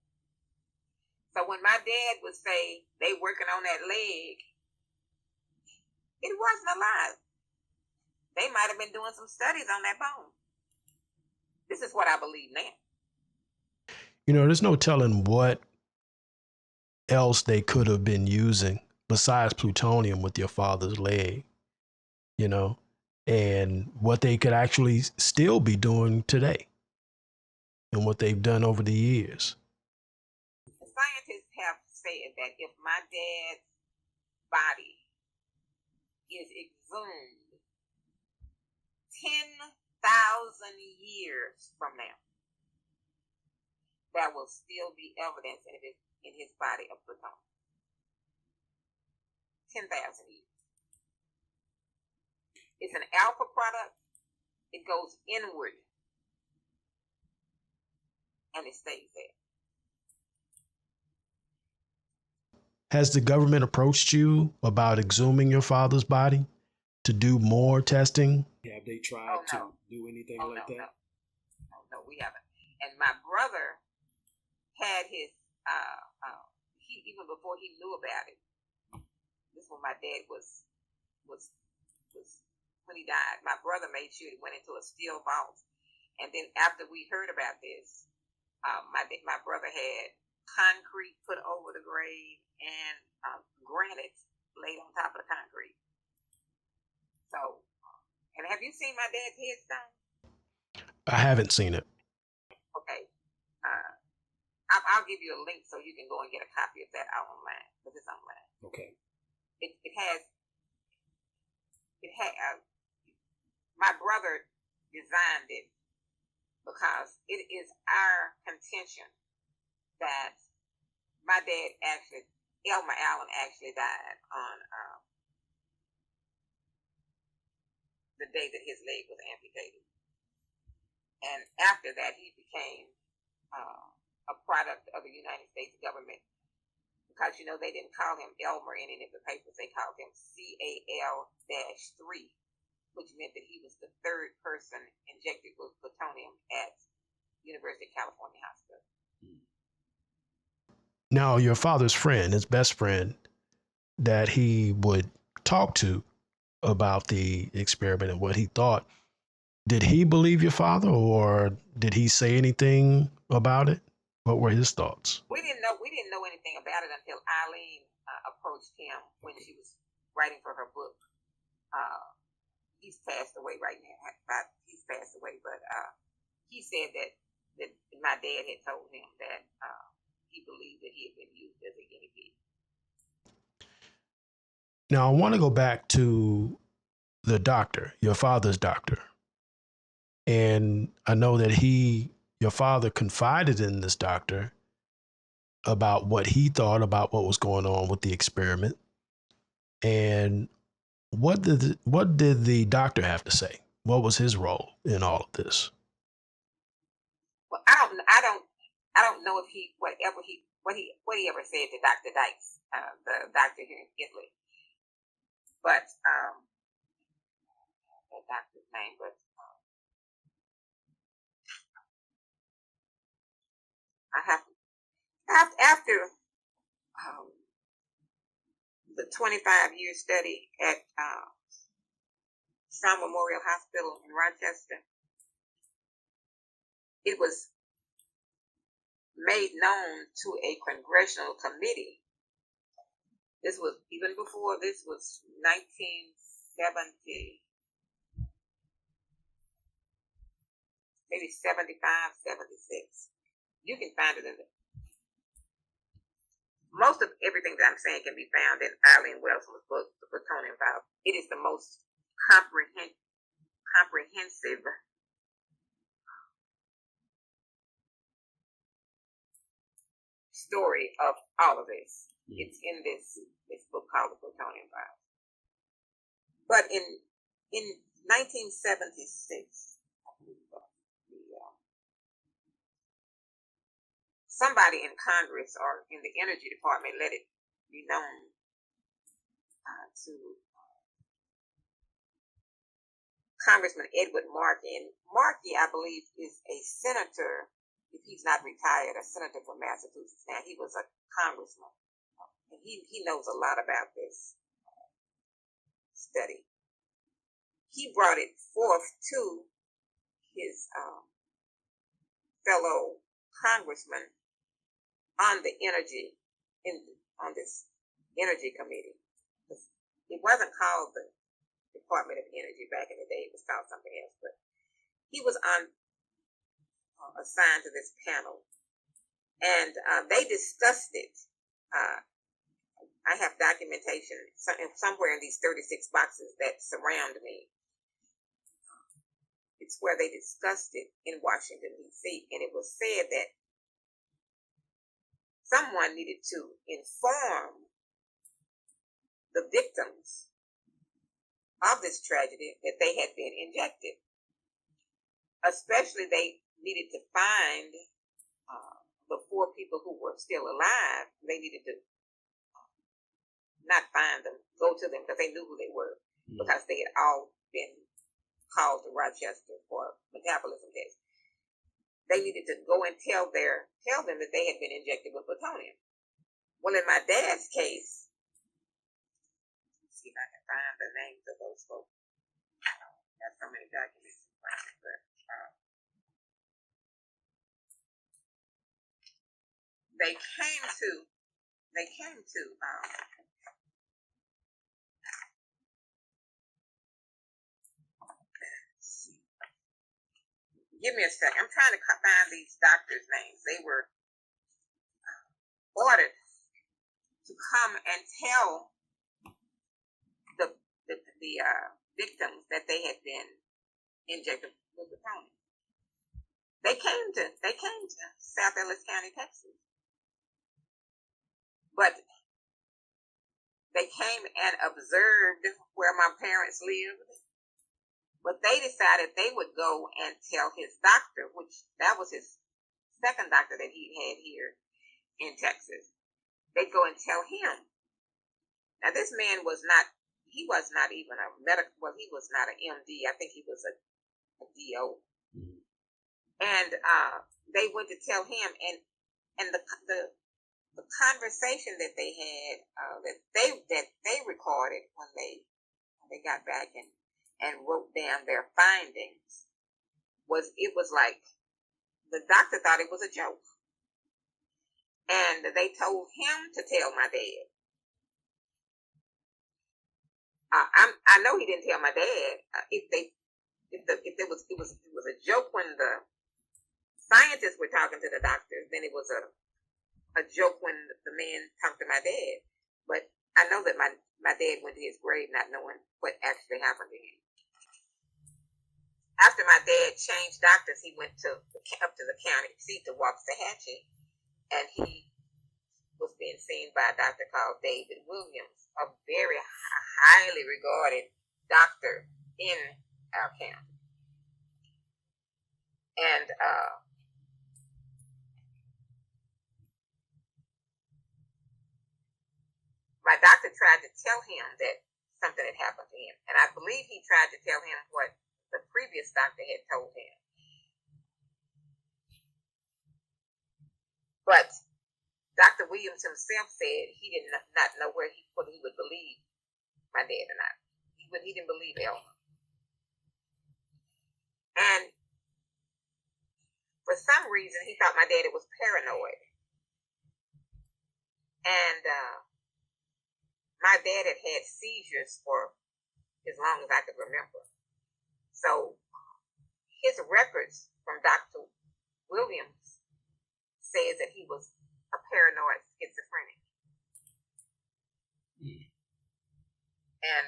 So when my dad would say they working on that leg, it wasn't alive. They might have been doing some studies on that bone. This is what I believe now. You know, there's no telling what else they could have been using besides plutonium with your father's leg, you know, and what they could actually still be doing today and what they've done over the years. Scientists have said that if my dad's body is exhumed 10,000 years from now, there will still be evidence in his body of plutonium. 10,000 years. It's an alpha product. It goes inward and it stays there. Has the government approached you about exhuming your father's body to do more testing? Have they tried to do anything like that? No, we haven't. And my brother had his, even before he knew about it, this is when my dad was when he died, my brother made sure he went into a steel vault. And then after we heard about this, my brother had concrete put over the grave and granite laid on top of the concrete. So, and have you seen my dad's headstone? I haven't seen it. Okay. I'll give you a link so you can go and get a copy of that online, because it's online. Okay. It has my brother designed it because it is our contention that my dad Elmer Allen actually died on the day that his leg was amputated. And after that, he became a product of the United States government because, you know, they didn't call him Elmer in any of the papers. They called him CAL-3, which meant that he was the third person injected with plutonium at University of California Hospital. Now, your father's friend, his best friend, that he would talk to about the experiment and what he thought, did he believe your father, or did he say anything about it? What were his thoughts? We didn't know anything about it until Eileen approached him when she was writing for her book. He's passed away right now. He's passed away, but he said that my dad had told him that he believed that he had been used as a guinea pig. Now, I want to go back to the doctor, your father's doctor. And I know that your father confided in this doctor about what he thought about what was going on with the experiment. And what did the doctor have to say? What was his role in all of this? Well, I don't know if whatever he what he ever said to Dr. Dykes, the doctor here in Italy. But that doctor's name, but I have after the 25-year study at Strong Memorial Hospital in Rochester, it was made known to a congressional committee. This was even before, this was 1970, maybe 75, 76. You can find it in the, most of everything that I'm saying can be found in Eileen Wellsman's book, The Plutonium Files. It is the most comprehensive story of all of this. It's in this book called The Plutonium Files. But in 1976, somebody in Congress or in the Energy Department let it be known to Congressman Edward Markey. And Markey, I believe, is a senator, if he's not retired, a senator from Massachusetts. Now, he was a congressman. And he knows a lot about this study. He brought it forth to his fellow congressman on the energy, on this energy committee. It wasn't called the Department of Energy back in the day. It was called something else. But he was assigned to this panel, and they discussed it. I have documentation somewhere in these 36 boxes that surround me. It's where they discussed it in Washington, D.C., and it was said that someone needed to inform the victims of this tragedy that they had been injected. Especially, they needed to find the 4 people who were still alive. They needed to not find them, go to them, because they knew who they were, because they had all been called to Rochester for metabolism tests. They needed to go and tell them that they had been injected with plutonium. Well, in my dad's case, let's see if I can find the names of those folks. Got so many documents. But, they came to give me a second. I'm trying to find these doctors' names. They were ordered to come and tell the victims that they had been injected with plutonium. They came to South Ellis County, Texas, but they came and observed where my parents lived. But they decided they would go and tell his doctor, which that was his second doctor that he'd had here in Texas. They'd go and tell him. Now, this man was not even a medical, well, he was not an MD. I think he was a DO. And they went to tell him, and the conversation that they had, that they recorded when they got back and wrote down their findings, was like the doctor thought it was a joke, and they told him to tell my dad. I know he didn't tell my dad. It was a joke when the scientists were talking to the doctors, then it was a joke when the man talked to my dad. But I know that my dad went to his grave not knowing what actually happened to him. After my dad changed doctors, he went up to the county seat to Waxahachie, and he was being seen by a doctor called David Williams, a very highly regarded doctor in our county. And my doctor tried to tell him that something had happened to him. And I believe he tried to tell him what the previous doctor had told him. But Dr. Williams himself said he did not know whether he would believe my dad or not. He didn't believe Elmer. And for some reason, he thought my daddy was paranoid. And my dad had had seizures for as long as I could remember. So his records from Dr. Williams says that he was a paranoid schizophrenic. And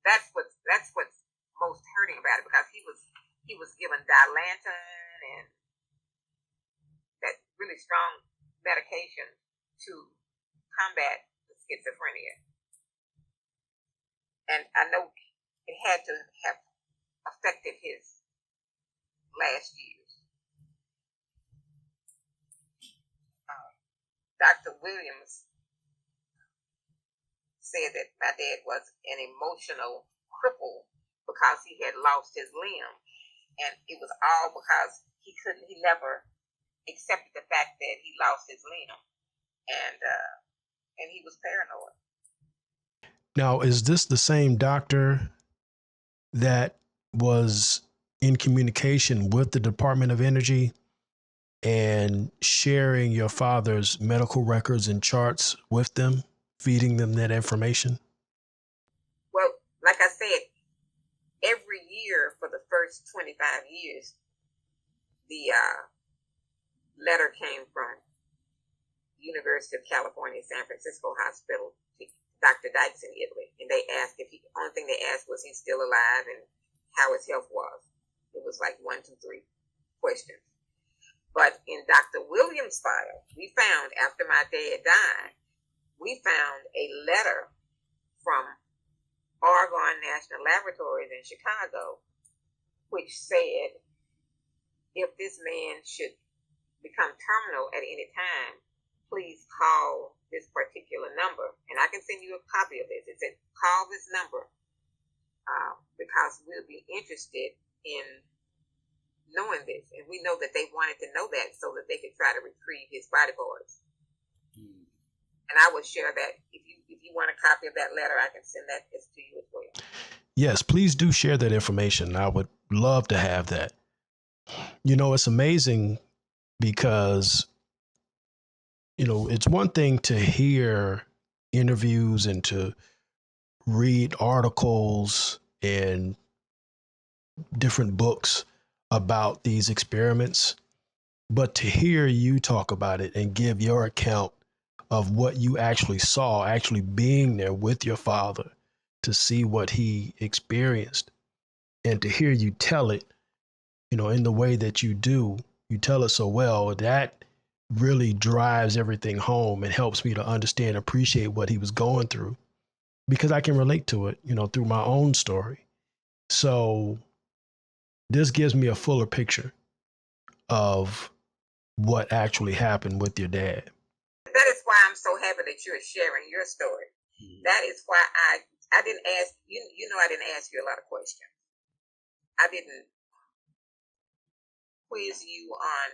that's what's most hurting about it, because he was given Dilantin and that really strong medication to combat the schizophrenia. And I know it had to have affected his last years. Dr. Williams said that my dad was an emotional cripple because he had lost his limb, and it was all because he never accepted the fact that he lost his limb, and he was paranoid. Now, is this the same doctor that was in communication with the Department of Energy and sharing your father's medical records and charts with them, feeding them that information? Well, like I said, every year for the first 25 years, the letter came from University of California, San Francisco Hospital to Dr. Dykes in Italy. And they asked only thing they asked was he's still alive and how his health was. It was like 1, 2, 3 questions. But in Dr. Williams' file, we found, after my dad died, we found a letter from Argonne National Laboratories in Chicago, which said, if this man should become terminal at any time, please call this particular number. And I can send you a copy of this. It said, call this number because we'll be interested in knowing this. And we know that they wanted to know that so that they could try to retrieve his body parts. And I will share that. If you want a copy of that letter, I can send that to you as well. Yes, please do share that information. I would love to have that. You know, it's amazing because, you know, it's one thing to hear interviews and to read articles and different books about these experiments, but to hear you talk about it and give your account of what you actually saw, actually being there with your father to see what he experienced, and to hear you tell it, you know, in the way that you do, you tell it so well, that really drives everything home and helps me to understand and appreciate what he was going through, because I can relate to it, you know, through my own story. So this gives me a fuller picture of what actually happened with your dad. That is why I'm so happy that you're sharing your story. That is why I didn't ask you. You know, I didn't ask you a lot of questions. I didn't quiz you on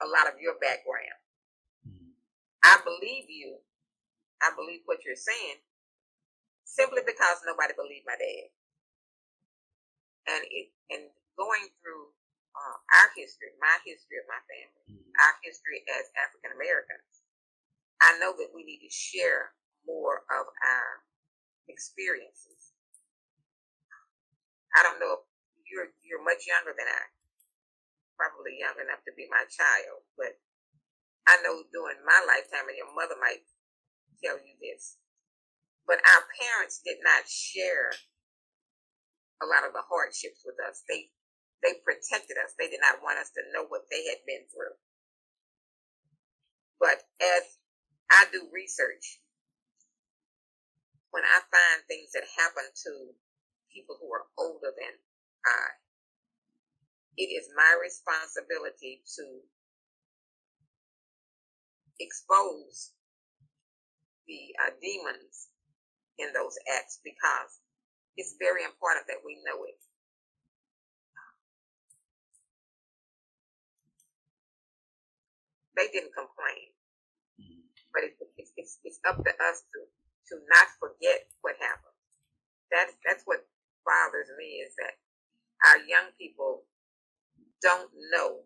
a lot of your background. I believe you. I believe what you're saying simply because nobody believed my dad. And going through our history, my history of my family, our history as African Americans, I know that we need to share more of our experiences. I don't know if you're much younger than I, probably young enough to be my child, but I know during my lifetime, and your mother might tell you this, but our parents did not share a lot of the hardships with us. They protected us. They did not want us to know what they had been through. But as I do research, when I find things that happen to people who are older than I, it is my responsibility to expose the demons in those acts, because it's very important that we know it. They didn't complain, but it's up to us to not forget what happened. That's what bothers me, is that our young people don't know,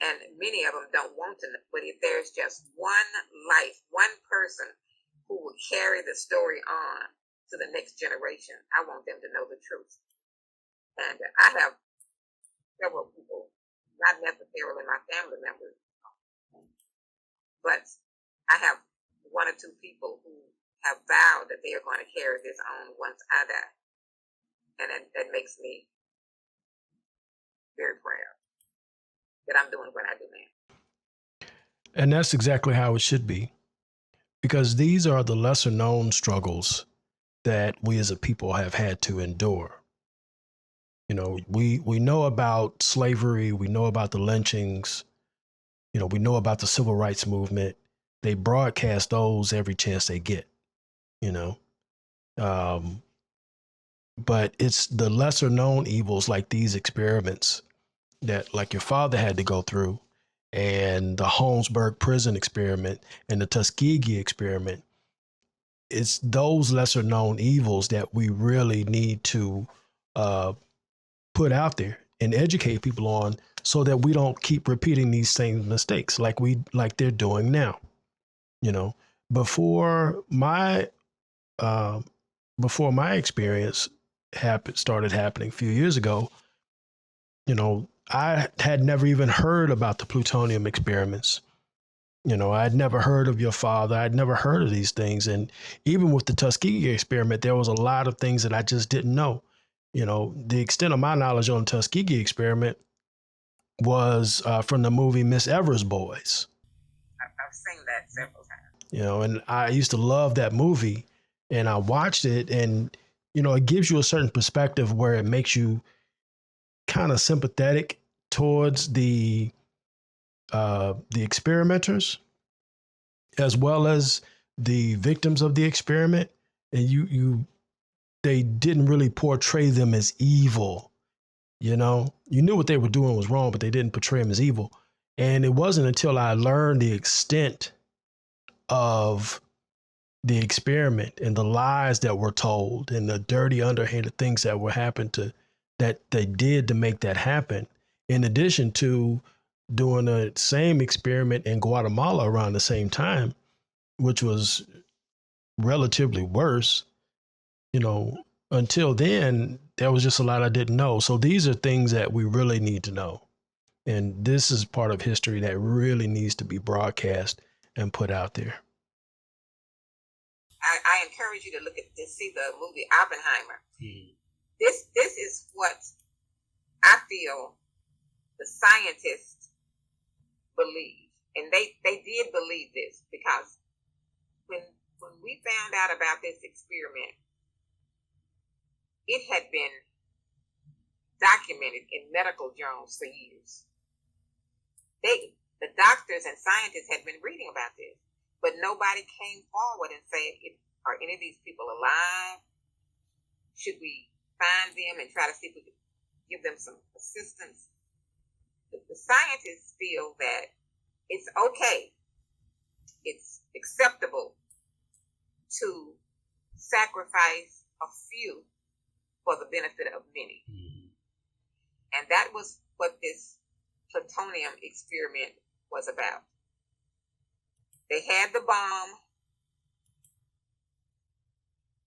and many of them don't want to know. But if there's just one life, one person who will carry the story on to the next generation, I want them to know the truth. And I have several people, not necessarily my family members, but I have one or two people who have vowed that they are going to carry this on once I die. And that makes me very proud that I'm doing what I do now. And that's exactly how it should be, because these are the lesser known struggles that we as a people have had to endure. You know, we know about slavery, we know about the lynchings, you know, we know about the civil rights movement. They broadcast those every chance they get, you know. But it's the lesser known evils like these experiments that, like your father had to go through, and the Holmesburg prison experiment and the Tuskegee experiment. It's those lesser known evils that we really need to put out there and educate people on, so that we don't keep repeating these same mistakes like they're doing now. You know, before my experience started happening a few years ago, you know, I had never even heard about the plutonium experiments. You know, I'd never heard of your father. I'd never heard of these things. And even with the Tuskegee experiment, there was a lot of things that I just didn't know. You know, the extent of my knowledge on the Tuskegee experiment was from the movie Miss Evers' Boys. I've seen that several times. You know, and I used to love that movie, and I watched it, and, you know, it gives you a certain perspective where it makes you kind of sympathetic towards the experimenters as well as the victims of the experiment. And they didn't really portray them as evil. You know, you knew what they were doing was wrong, but they didn't portray them as evil. And it wasn't until I learned the extent of the experiment and the lies that were told and the dirty, underhanded things that were that they did to make that happen, in addition to doing the same experiment in Guatemala around the same time, which was relatively worse. You know, until then, there was just a lot I didn't know. So these are things that we really need to know. And this is part of history that really needs to be broadcast and put out there. I encourage you to see the movie Oppenheimer. Mm-hmm. This is what I feel the scientists believe, and they did believe this, because when we found out about this experiment, it had been documented in medical journals for years. The doctors and scientists had been reading about this, but nobody came forward and said, are any of these people alive? Should we find them and try to see if we could give them some assistance? The scientists feel that it's okay, it's acceptable to sacrifice a few for the benefit of many. Mm-hmm. And that was what this plutonium experiment was about. They had the bomb.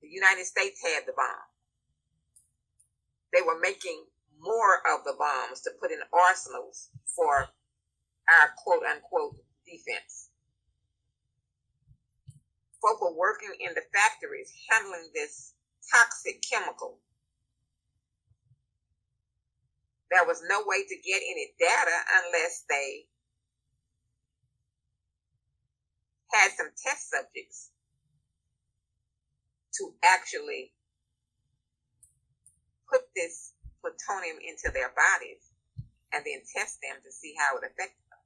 The United States had the bomb. They were making more of the bombs to put in arsenals for our quote-unquote defense. Folk were working in the factories handling this toxic chemical. There was no way to get any data unless they had some test subjects to actually put this plutonium into their bodies and then test them to see how it affected them.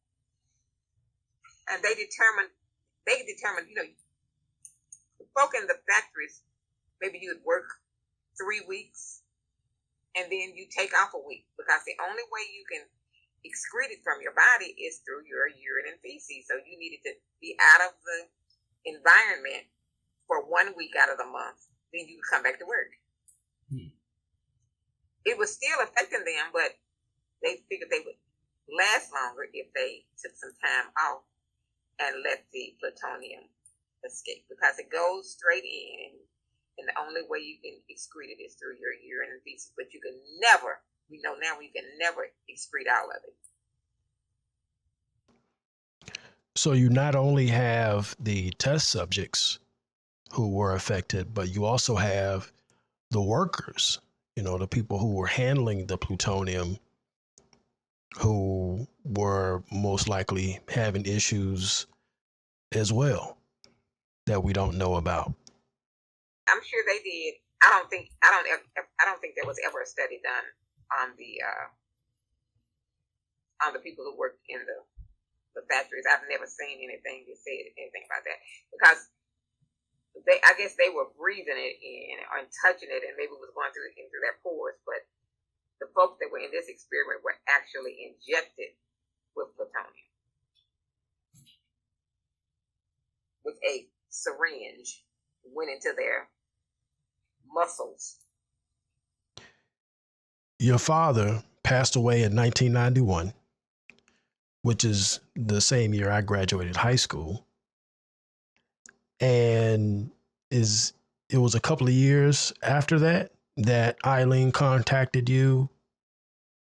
and they determined, folk in the factories, maybe you would work 3 weeks and then you take off a week, because the only way you can excrete it from your body is through your urine and feces. So you needed to be out of the environment for 1 week out of the month. Then you could come back to work. It was still affecting them, but they figured they would last longer if they took some time off and let the plutonium escape, because it goes straight in, and the only way you can excrete it is through your urine and feces. But you can never, we know now, you can never excrete all of it. So you not only have the test subjects who were affected, but you also have the workers, the people who were handling the plutonium, who were most likely having issues as well that we don't know about. I'm sure they did. I don't think there was ever a study done on the people who worked in the factories. I've never seen anything that said anything about that, because I guess they were breathing it in or touching it, and maybe it was going through their pores. But the folks that were in this experiment were actually injected with plutonium, with a syringe, went into their muscles. Your father passed away in 1991, which is the same year I graduated high school. And it was a couple of years after that Eileen contacted you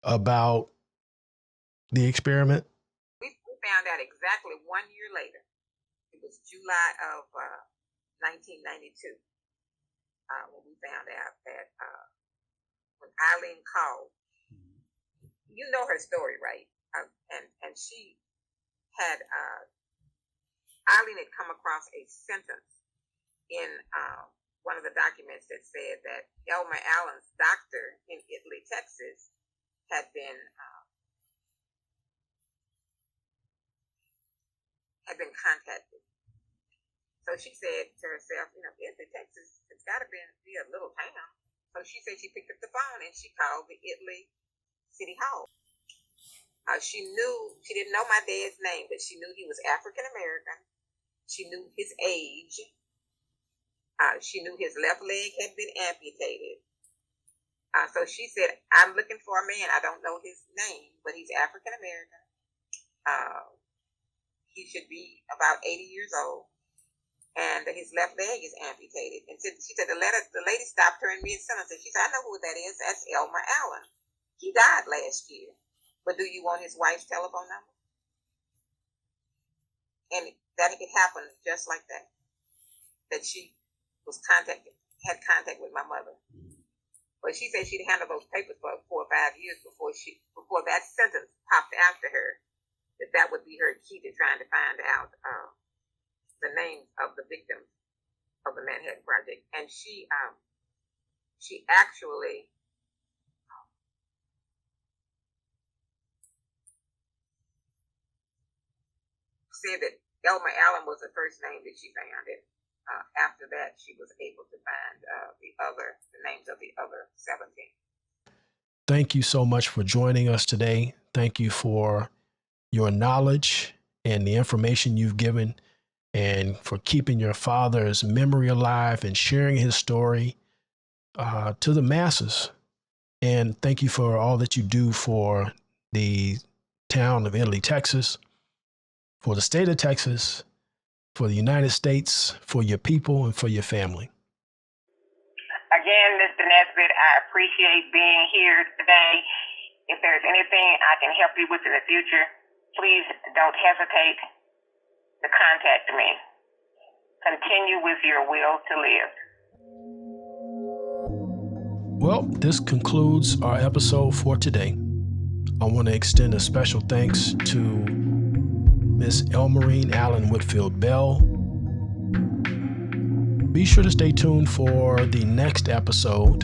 about the experiment? We found out exactly 1 year later. It was July of 1992 when we found out that when Eileen called, you know her story, right? And she had, Eileen had come across a sentence in one of the documents that said that Elmer Allen's doctor in Italy, Texas, had been contacted. So she said to herself, Italy, Texas, it's got to be a little town. So she said she picked up the phone and she called the Italy City Hall. She didn't know my dad's name, but she knew he was African American. She knew his age. She knew his left leg had been amputated. So she said, I'm looking for a man. I don't know his name, but he's African American. He should be about 80 years old. And his left leg is amputated. And she said the lady stopped her in mid-sentence. And she said, I know who that is. That's Elmer Allen. He died last year. But do you want his wife's telephone number? And that it happened just like that. That she had contact with my mother. But she said she'd handled those papers for 4 or 5 years before that sentence popped after her. That would be her key to trying to find out the names of the victims of the Manhattan Project. And she actually said that Elmer Allen was the first name that she found. And after that, she was able to find the names of the other 17. Thank you so much for joining us today. Thank you for your knowledge and the information you've given, and for keeping your father's memory alive and sharing his story to the masses. And thank you for all that you do for the town of Italy, Texas, for the state of Texas, for the United States, for your people, and for your family. Again, Mr. Nesbitt, I appreciate being here today. If there's anything I can help you with in the future, please don't hesitate to contact me. Continue with your will to live. Well, this concludes our episode for today. I want to extend a special thanks to Miss Elmerine Allen Whitfield Bell. Be sure to stay tuned for the next episode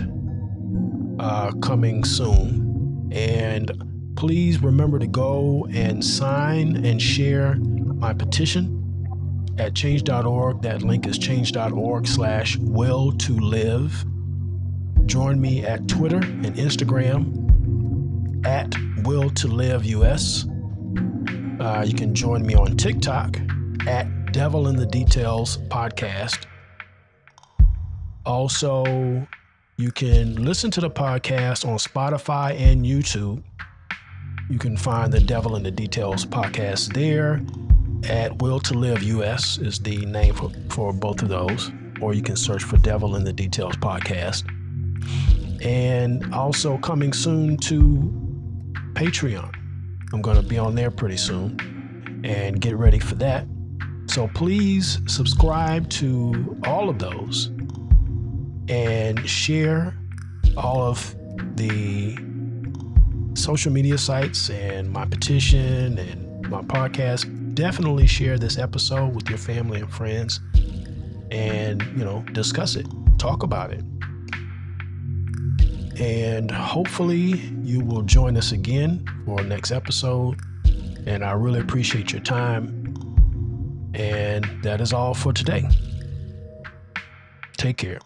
coming soon. And please remember to go and sign and share my petition at change.org. That link is change.org/will to live. Join me at Twitter and Instagram at will to live US. You can join me on TikTok at Devil in the Details Podcast. Also, you can listen to the podcast on Spotify and YouTube. You can find the Devil in the Details podcast there at Will to Live US is the name for both of those. Or you can search for Devil in the Details podcast. And also coming soon to Patreon. I'm going to be on there pretty soon and get ready for that. So please subscribe to all of those and share all of the social media sites and my petition and my podcast. Definitely share this episode with your family and friends and, discuss it, talk about it. And hopefully you will join us again for our next episode. And I really appreciate your time. And that is all for today. Take care.